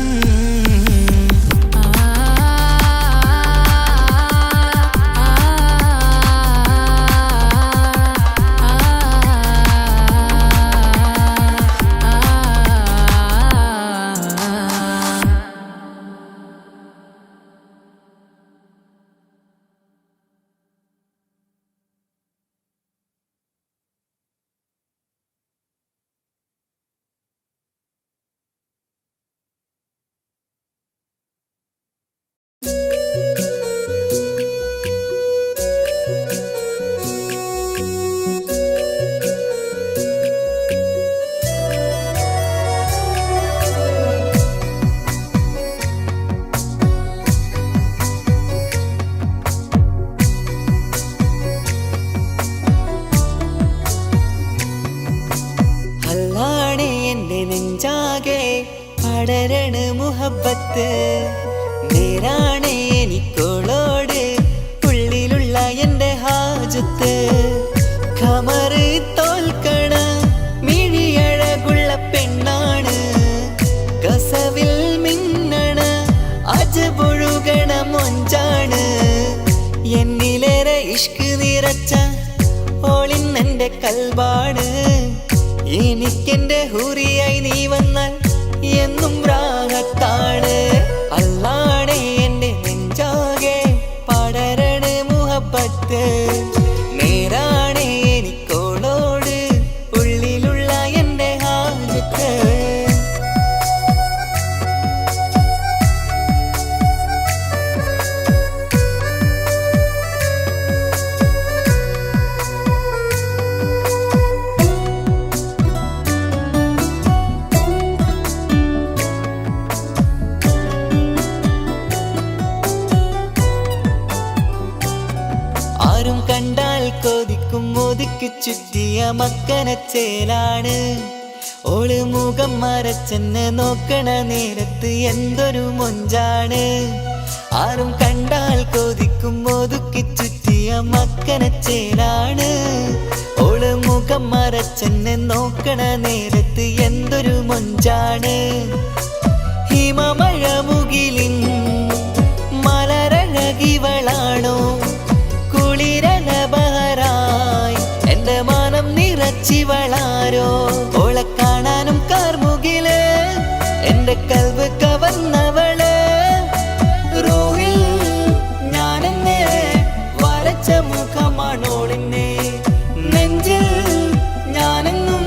പടരണ മുഹബത്ത് നേരാണ് എനിക്കോളോട് ഉള്ളിലുള്ള എൻ്റെ ഹാജത്ത് ഖമറ് തോൽക്കണ മിഴിയഴകുള്ള പെണ്ണാണ് കസവിൽ മിന്നണ അജബൊഴുകണ മൊഞ്ചാണ് എന്നിലേറെ ഇഷ്ക് നിറച്ച ഓളിന്നെൻ്റെ കൽബാണ് എനിക്കെൻ്റെ ഹൂറിയായി നീ വന്നാൽ എന്നും രാഗത്താണ് അല്ലാണേ എൻ്റെ നെഞ്ചാകെ പടരണ മുഹബത്ത് നേരാണേ എനിക്കോളോട് ഉള്ളിലുള്ള എൻ്റെ ഹാജത്ത് ആരും കണ്ടാൽ കൊതിക്കും ഒതുക്കി ചുറ്റിയ മക്കനച്ചേലാണ് ഓള് മുഖം മറച്ചെന്നെ നോക്കണ നേരത്ത് എന്തൊരു മൊഞ്ചാണ് ആരും കണ്ടാൽ കൊതിക്കും ഒതുക്കി ചുറ്റിയ മക്കനച്ചേലാണ് ഓള് മുഖം മറച്ചെന്നെ നോക്കണ നേരത്ത് എന്തൊരു മൊഞ്ചാണ് ഹിമമഴ മുകിലിൻ മലരഴകിവളാണോ കുളിരലബഹരായി എൻ്റെ മാനം നിറച്ചിവളാരോ ഓളെ കാണാനും കാർമുകില് എൻ്റെ കൽവ് കവർന്നവള് റൂഹിൽ ഞാനെന്നെ വരച്ച മുഖമാണോളിന്നെ നെഞ്ചിൽ ഞാനെന്നും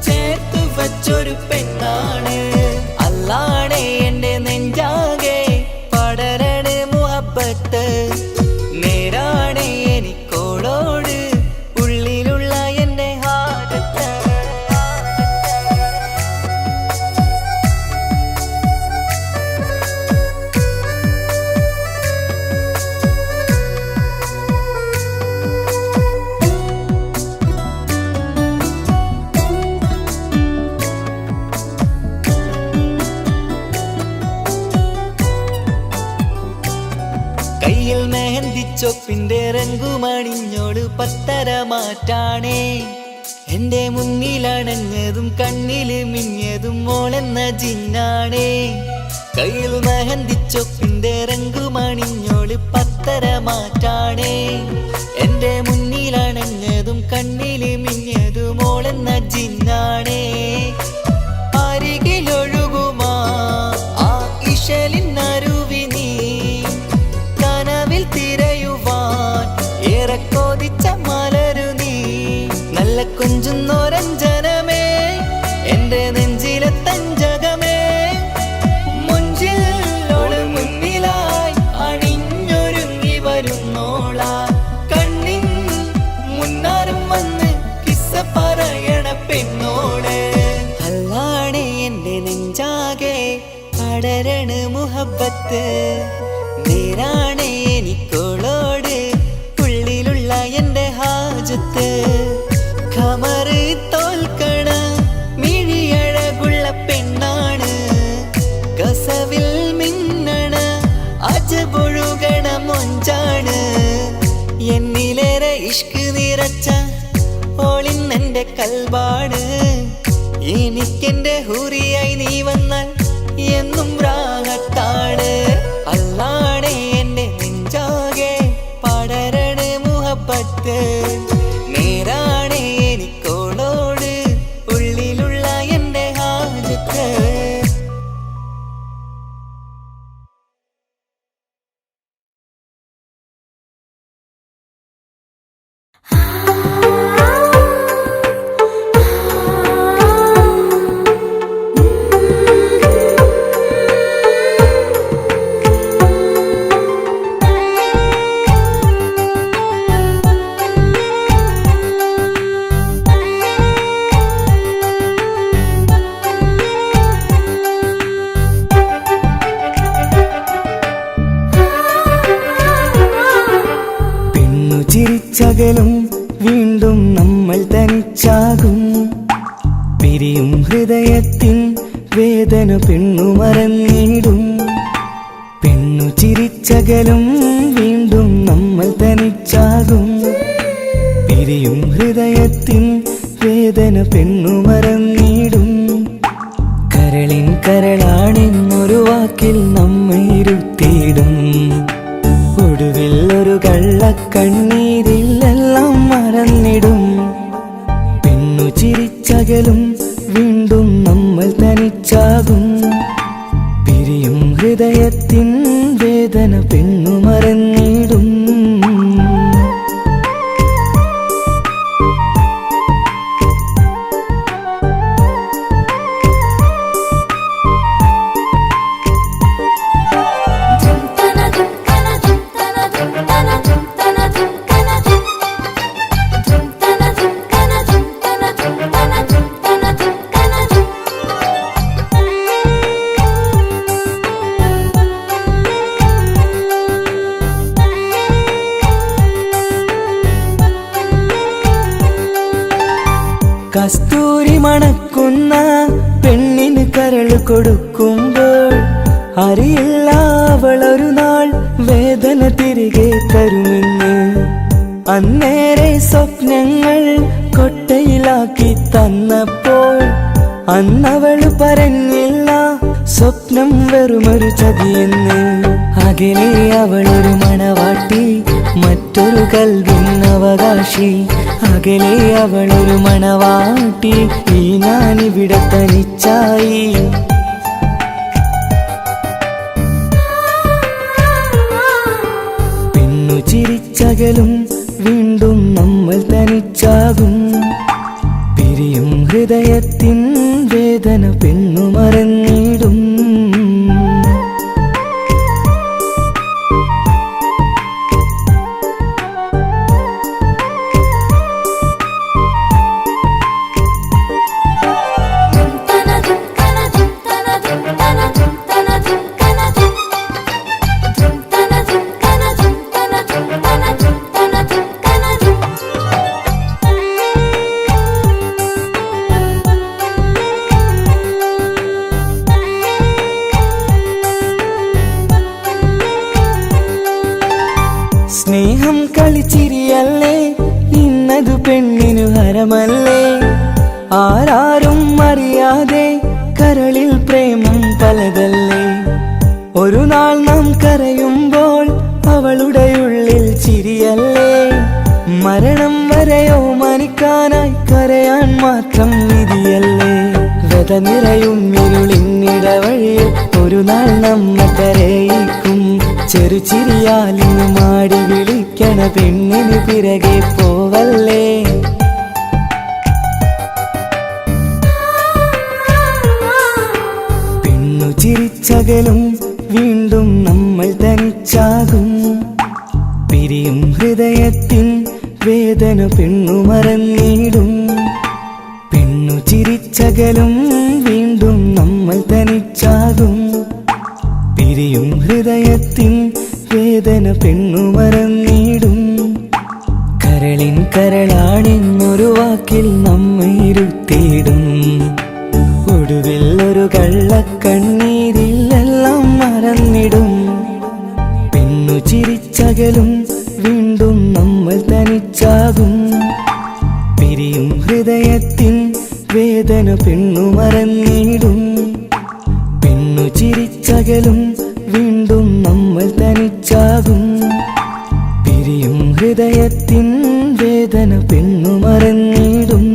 ചേർത്തു വച്ചൊരു പെണ്ണാണ് അല്ലാണേ എൻ്റെ നെഞ്ചാകെ പടരണ മുഹബത്ത് നേരാണേ എനിക്കോളോട് ഉള്ളിലുള്ള എൻ്റെ ഹാജത്ത് കയ്യിൽ മെഹന്തിച്ചൊപ്പിന്റെ രംഗുമണിഞ്ഞോട് പത്തര മാറ്റാണേ എൻ്റെ മുന്നിലണഞ്ഞതും കണ്ണില് മിഞ്ഞതും മോളെന്ന ജിന്നാണേ കയ്യിൽ മെഹന്തിച്ചൊപ്പിന്റെ രംഗുമണിഞ്ഞോട് പത്തര മാറ്റാണേ എൻ്റെ മുന്നിലണഞ്ഞതും കണ്ണില് മിഞ്ഞതും മോളെന്ന ജിന്നാണേ അരികിലൊഴുകുമാ ആ ഇശലിനരുവി നീ കനവിൽ തിരയുവാൻ ഏറെ കൊതിച്ച മലരു നീ നല്ല കൊഞ്ചുന്നോരഞ്ജനമേ എൻ്റെ നെഞ്ചിലെ തഞ്ചകമേ മുഞ്ചിൽ ഓള് മുന്നിലായി അണിഞ്ഞൊരുങ്ങി വരുന്നോള കണ്ണിൻ മുന്നാരും വന്ന് കിസ്സ പറയണ പെണ്ണോട് അല്ലാണേ എൻ്റെ നെഞ്ചാകെ പടരണ മുഹബത്ത് നേരാണേ എനിക്കോളോട് ഉള്ളിലുള്ള എൻ്റെ ഹാജത്ത് ഖമറ് തോൽക്കണ മിഴിയഴകുള്ള പെണ്ണാണ് കസവിൽ മിന്നണ അജബൊഴുകണ മൊഞ്ചാണ് എന്നിലേറെ ഇഷ്ക് നിറച്ച ഓളിന്നെൻ്റെ കൽബാണ് എനിക്കെൻ്റെ ഹൂറിയായി നീ വന്നാൽ എന്നും രാഗത്താണ് അല്ലാണേ എൻ്റെ നെഞ്ചാകെ പടരണ മുഹബത്ത് നേരാണേ എനിക്കോളോട് ഉള്ളിലുള്ള എൻ്റെ ഹാജത്ത് ചിരിച്ചകലും വീണ്ടും നമ്മൾ തനിച്ചാകും പിരിയും ഹൃദയത്തിൻ വേദന പെണ്ണു മറന്നിടും. പെണ്ണു ചിരിച്ചകലും വീണ്ടും നമ്മൾ തനിച്ചാകും. പിരിയും ഹൃദയത്തിൻ വേദന പെണ്ണു മറന്നിടും. കരളിൻ കരളാണെന്നൊരു വാക്കിൽ നമ്മെ ഇരുത്തിയിടും. ഒടുവിൽ ഒരു കള്ളക്കണ്ണീരിലെല്ലാം മറന്നിടും. പെണ്ണു ചിരിച്ചകലും വീണ്ടും നമ്മൾ തനിച്ചാകും. പിരിയും ഹൃദയത്തിൻ വേദന പെണ്ണു മറന്നിടും. കസ്തൂരി മണക്കുന്ന പെണ്ണിന് കരൾ കൊടുക്കുമ്പോൾ അറിയില്ല അവളൊരു നാൾ വേദന തിരികെ തരുമെന്ന്. അന്നേരെ സ്വപ്നങ്ങൾ കൊട്ടയിലാക്കി തന്നപ്പോൾ അന്നവള് പറഞ്ഞില്ല സ്വപ്നം വെറുമൊരു ചതിയെന്ന്. അകലെ അവളൊരു മണവാട്ടി, മറ്റൊരു കൽവിൻ അവകാശി. അകലെ അവളൊരു മണവാട്ടി, ഈ ഞാനിവിടെ തനിച്ചായി. പെണ്ണു ചിരിച്ചകലും വീണ്ടും നമ്മൾ തനിച്ചാകും. പിരിയും ഹൃദയത്തിൻ വേദന പെണ്ണു മറന്നിടും. സ്നേഹം കളിച്ചിരിയല്ലേ, ഇന്നതു പെണ്ണിനു ഹരമല്ലേ. ആരാരും അറിയാതെ കരളിൽ പ്രേമം പലതല്ലേ. ഒരു നാൾ നാം കരയുമ്പോൾ അവളുടെ ഉള്ളിൽ ചിരിയല്ലേ. മരണം വരെയോ മനിക്കാനായി കരയാൻ മാത്രം വിധിയല്ലേ. വ്യത നിറയും ഇരുളിന്നിടവഴിയിൽ ഒരു നാൾ നമ്മ കരയിക്കും. ചെറുചിരിയാലിന് മാടി വിളിക്കണ പെണ്ണിന് പിറകെ പോവല്ലേ. പെണ്ണു ചിരിച്ചകലും വീണ്ടും നമ്മൾ തനിച്ചാകും. പിരിയും ഹൃദയത്തിൻ വേദന പെണ്ണു മറന്നിടും. പെണ്ണു ചിരിച്ചകലും വീണ്ടും നമ്മൾ തനിച്ചാകും. പിരിയും ഹൃദയത്തിൻ വേദന പെണ്ണു മറന്നിടും. കരളിൻ കരളാണെന്നൊരു വാക്കിൽ നമ്മെ ഇരുത്തിയിടും. ഒടുവിൽ ഒരു കള്ളക്കണ്ണീരിലെല്ലാം മറന്നിടും. പെണ്ണു ചിരിച്ചകലും വീണ്ടും നമ്മൾ തനിച്ചാകും. പിരിയും ഹൃദയത്തിൻ വേദന പെണ്ണു മറന്നിടും. പെണ്ണു ചിരിച്ചകലും വീണ്ടും നമ്മൾ തനിച്ചാകും. പിരിയും ഹൃദയത്തിൻ വേദന പെണ്ണു മറന്നിടും.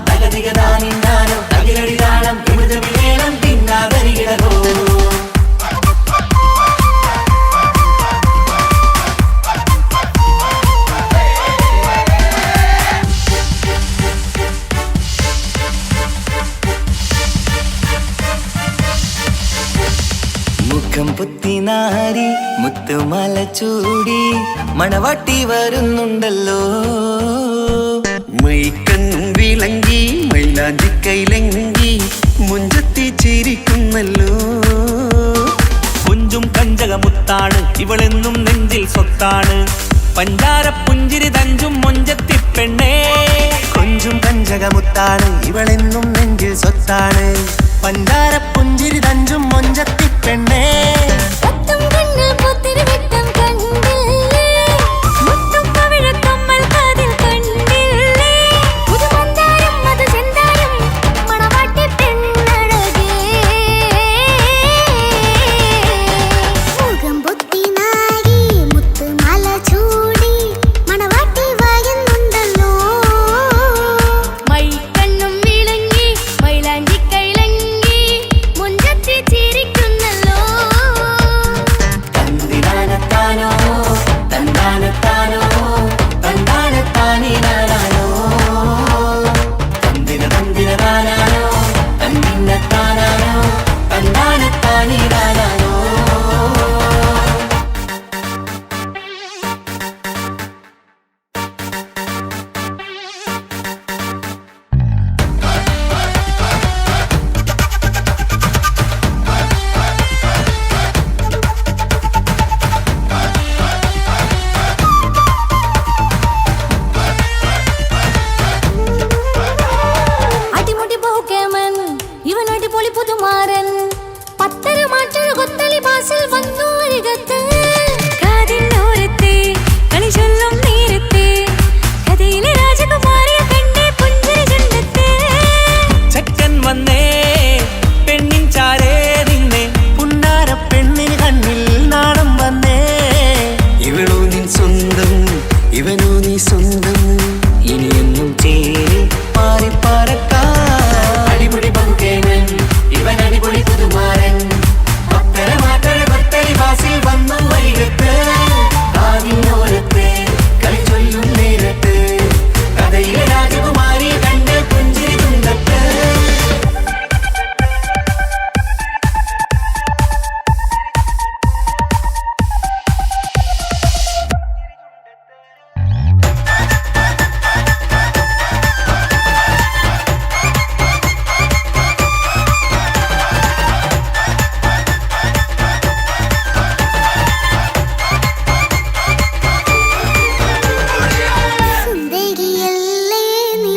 തകതികതാനിന്നാനോ തകിലടി താളം ഇമൃതമിലേളം തിന്നാതരികിടോ നാരി മുത്തുമാല ചൂടി മണവാട്ടി വരുന്നുണ്ടല്ലോ. മൈക്കണ്ണും വിളങ്ങി മൈലാഞ്ചി കൈലങ്കി മുഞ്ചത്തി ചിരിക്കുന്നല്ലോ. കുഞ്ചും കഞ്ചകമുത്താണ് ഇവളെന്നും നെഞ്ചിൽ സ്വത്താണ്. പഞ്ചാര പുഞ്ചിരി തഞ്ചും മൊഞ്ചത്തി പെണ്ണേ. കൊഞ്ചും കഞ്ചകമുത്താണ് ഇവളെന്നും നെഞ്ചിൽ സ്വത്താണ്. പഞ്ചാര പുഞ്ചിരി തഞ്ചും മൊഞ്ചത്തി പെണ്ണേ. കത്തും കണ്ണിൽ പുത്തിരി വെട്ടം കണ്ടില്ലേ, മുത്തും പവിഴക്കമ്മൽ കാതിൽ കണ്ടില്ലേ, പുതുമന്ദാരം മധു ചെന്താരം മണവാട്ടി പെണ്ണഴകേ. മുഖം പൊത്തി നാരി മുത്തുമാല ചൂടി മണവാട്ടി വരുന്നുണ്ടല്ലോ. മൈക്കണ്ണും വിളങ്ങി മൈലാഞ്ചി കൈലങ്കി മുഞ്ചത്തി ചിരിക്കുന്നല്ലോ. തന്തിനാനത്താനോ തന്താനത്താനോ തന്താനത്താനിനാനോ തന്തിന തന്തിനാനോ തന്തിന്നത്താനോ തന്താനത്താനിനാനോ. അടിമുടി ബഹുകേമൻ ഇവൻ അടിപൊളി പുതുമാരൻ. പത്തര മാറ്റൊരു കൊത്തലി ബാസിൽ വന്നു അരികത്ത്. കാതിനോരത്തെ കളി ചൊല്ലും നേരത്തെ കഥയിലെ രാജകുമാരിയെ കണ്ടേ പുഞ്ചിരി ചുണ്ടത്തെ. ചെക്കൻ വന്നേ പെണ്ണിൻ ചാരേ നിന്നെ. പുന്നാര പെണ്ണിന് കണ്ണിൽ നാണം വന്നേ. ഇവളോ നിൻ സ്വന്തം ഇവനോ നീ സ്വന്തം. ഇനിയൊന്നും ചേരി പാറി പറക്കാം. അടിപൊളി ബഹുകേമൻ ഇവൻ അടിപൊളി പുതുമാരൻ. പത്തര മാറ്റര കൊത്തലി ബാസിൽ വന്നു വൈകത്ത്. കാതിനോരത്ത് കളി ചൊല്ലും നേരത്ത് കഥയിലെ രാജകുമാരിയെ കണ്ട് പുഞ്ചിരി തുണ്ടത്ത്. സുന്ദരിയല്ലേ നീ,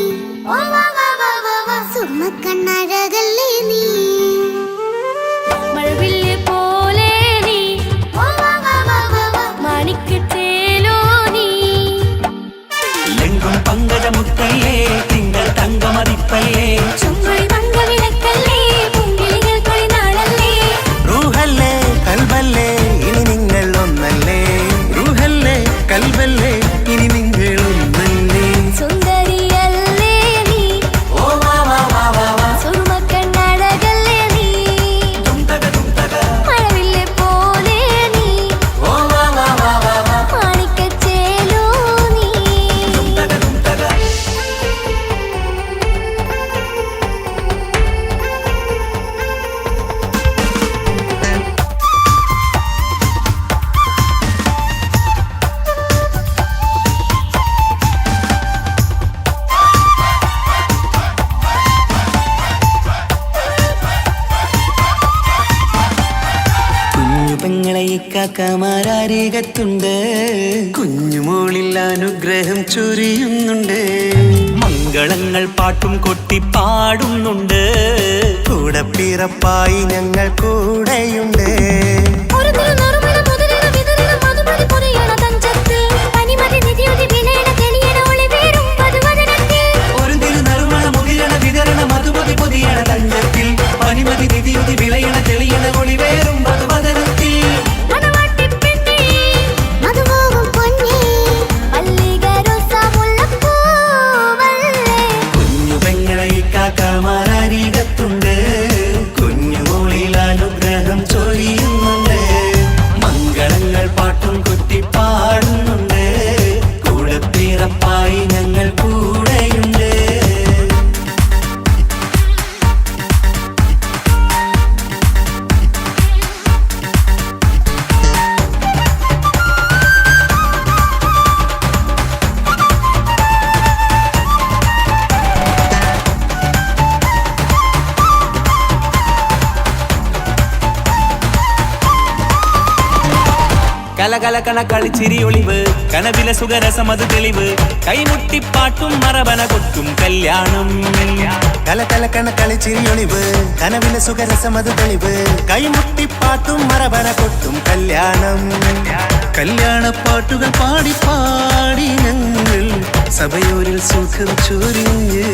സുമ്മക്കണ്ണഴകല്ലേ നീ, മഴവില്ല് പോലെ നീ, മാണിക്കത്തേലോ നീ. എങ്കും പങ്കജമുത്തല്ലേ തിങ്കൾ തങ്കമതിപ്പല്ലേ. ചുമഴി മംഗവിളക്കല്ലേ പൂങ്കിളികൾ കൊളിനാളല്ലേ. റൂഹല്ലേ കൽബല്ലേ ഇനി നിങ്ങൾ ഒന്നല്ലേ. റൂഹല്ലേ കൽബല്ലേ ഇനി നിങ്ങൾ ഒന്നല്ലേ. സുന്ദരിയല്ലേ നീ, സുറുമക്കണ്ണഴകല്ലേ നീ, മഴവില്ല് പോലെ നീ, മാണിക്കച്ചേലോ നീ. കുഞ്ഞു പെങ്ങളെ ഇക്കാക്കമാരരികത്തുണ്ട്. കുഞ്ഞുമോളിൽ അനുഗ്രഹം ചൊരിയുന്നുണ്ട്. മംഗളങ്ങൾ പാട്ടും കൊട്ടി പാടുന്നുണ്ട്. കൂടെ പിറപ്പായി ഞങ്ങൾ കൂടെയുണ്ട്. ഒരു തിരുനറുമണ മുതിരണ വിതരണ മധുമതി പൊതിയണ തഞ്ചത്തിൽ പനിമതി നിധിയുതി വിലയണ തെളിയണ ഒളിവേറും പതുവദനത്തിൽ. ഒരു തിരുനറുമണ മുതിരണ വിതരണ മധുമതി പൊതിയണ തഞ്ചത്തിൽ പനിമതി നിധിയുതി വിളയണ തെളിയണ ഒളിവേറും മധുവദനത്തിൽ. മണവാട്ടി പെണ്ണേ, മധുപോകും പൊന്നേ, മല്ലികരോസാമുല്ലപ്പൂവല്ലേ. കുഞ്ഞു പെങ്ങളെ ഇക്കാക്കമാരരികത്തുണ്ട്. കുഞ്ഞുമോളിൽ അനുഗ്രഹം ചൊരിയുന്നുണ്ട്. കലകലകണ കളിച്ചിരി ഒളിവ് കനവിലെ സുഖരസം അത് തെളിവ് കൈമുട്ടിപ്പാട്ടും മറവന കൊട്ടും കല്യാണം കലകലകണ കളിച്ചിരി ഒളിവ് കനവിലെ സുഖരസം അത് തെളിവ് കൈമുട്ടിപ്പാട്ടും മറവന കൊട്ടും കല്യാണം കല്യാണപ്പാട്ടുകൾ പാടി പാടി ഞങ്ങൾ സഭയോരിൽ സുഖം ചൊരിഞ്ഞ്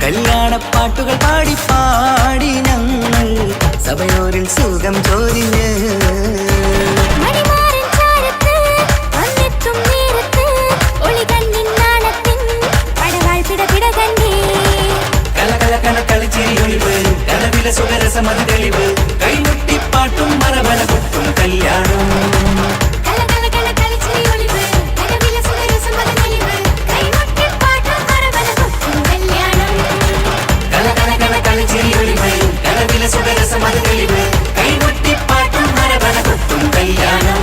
കല്യാണപ്പാട്ടുകൾ പാടി പാടി ഞങ്ങൾ സഭയോരിൽ സുഖം ചോരിഞ്ഞ് മണിമാരൻ ചാരത്ത് വന്നെത്തും നേരത്ത് ഒളികണ്ണിൻ നാണത്തിൻ പടവാൾ പിടപിട കണ്ടേ കലകലകണ കളിച്ചിരി ഒളിവ് കനവിലെ സുഖരസം അത് തെളിവ് കൈമുട്ടിപ്പാട്ടും മറവന കൊട്ടും കല്യാണം കലകലകണ കളിച്ചിരി ഒളിവ് കനവിലെ സുഖരസം അത് തെളിവ് കൈമുട്ടിപ്പാട്ടും മറവന കൊട്ടും കല്യാണം കലകലകണ കളിച്ചിരി ഒളിവ് കനവിലെ സുഖരസം അത് തെളിവ് കൈമുട്ടിപ്പാട്ടും മറവന കൊട്ടും കല്യാണം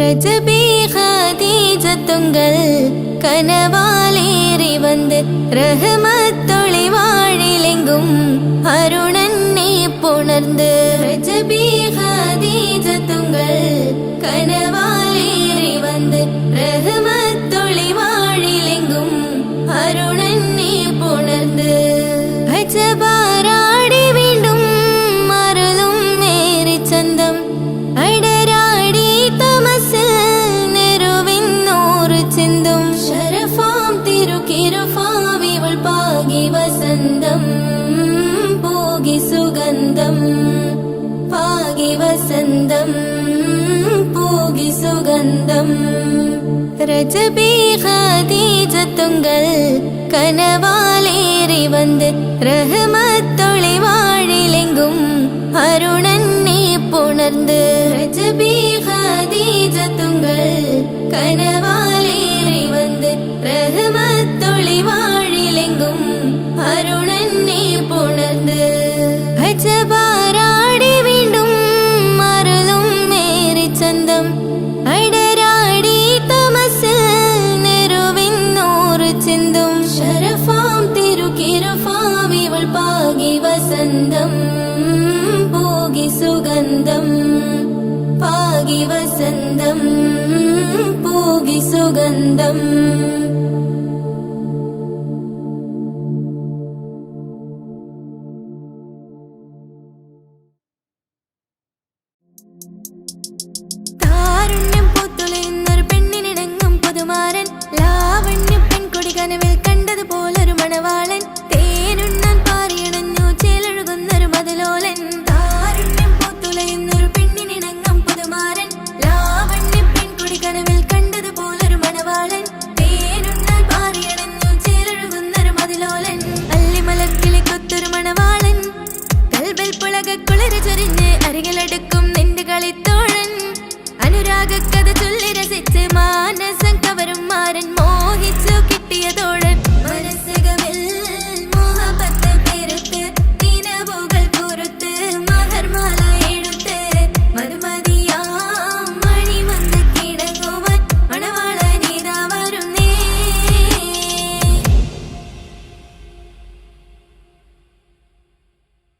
ரஜபி ஹதீஜத்துங்கள் கனவாலேறி வந்து ரஹமத்தொளி வாழிலெங்கும் அருணன்னே புணர்ந்து ரஜபி ஹதீஜத்துங்கள் கனவாலேறி வந்து ரஹமத்தொளி வாழிலெங்கும் அருணன்னே புணர்ந்து அஜபாராடி வீண்டும் மருளும் மேரி சந்தம் அடராடி தமசில் நெருவின் நூறு சிந்தும் ஷரஃபாம் திருக்கிருஃபாம் இவள் பாகி வசந்தம் போகி சுகந்தம் பாகி வசந்தம் போகி சுகந்தம் ரஜபி ஹதீஜத்துங்கள் கனவாலேறி வந்து ரஹமத்தொளி வாழிலெங்கும் அருணன்னே புணர்ந்து ரஜபி ஹதீஜத்துங்கள் கனவாலேறி வந்து ரஹமத்தொளி வாழிலெங்கும் அருணன்னே புணர்ந்து அஜபாராடி வீண்டும் மருளும் மேரி சந்தம் அடராடி தமசில் நெருவின் நூறு சிந்தும் ஷரஃபாம் திருக்கிருஃபாம் இவள் பாகி வசந்தம் போகி சுகந்தம் பாகி வசந்தம் போகி சுகந்தம் താരുണ്യം പൂത്തുലയുന്നൊരു പെണ്ണിനിണങ്ങും പുതുമാരൻ ലാവണ്യ പെൺകൊടി കനവിൽ കണ്ടതുപോലൊരു മണവാളൻ തേനുണ്ണാൻ പാറിയണഞ്ഞു ചേലൊഴുകുന്നൊരു മതിലോലൻ താരുണ്യം പൂത്തുലയുന്നൊരു പെണ്ണിനിണങ്ങും പുതുമാരൻ ലാവണ്യ പെൺകൊടി കനവിൽ കണ്ടതുപോലൊരു മണവാളൻ തേനുണ്ണാൻ പാറിയണഞ്ഞു ചേലൊഴുകുന്നൊരു മതിലോലൻ അല്ലിമലക്കിളിക്കൊത്തൊരു മണവാളൻ കൽബിൽ പുളക കുളിര് ചൊരിഞ്ഞ് അരികിലടുക്കും നിന്റെ കളിത്തോഴൻ അനുരാഗ കഥ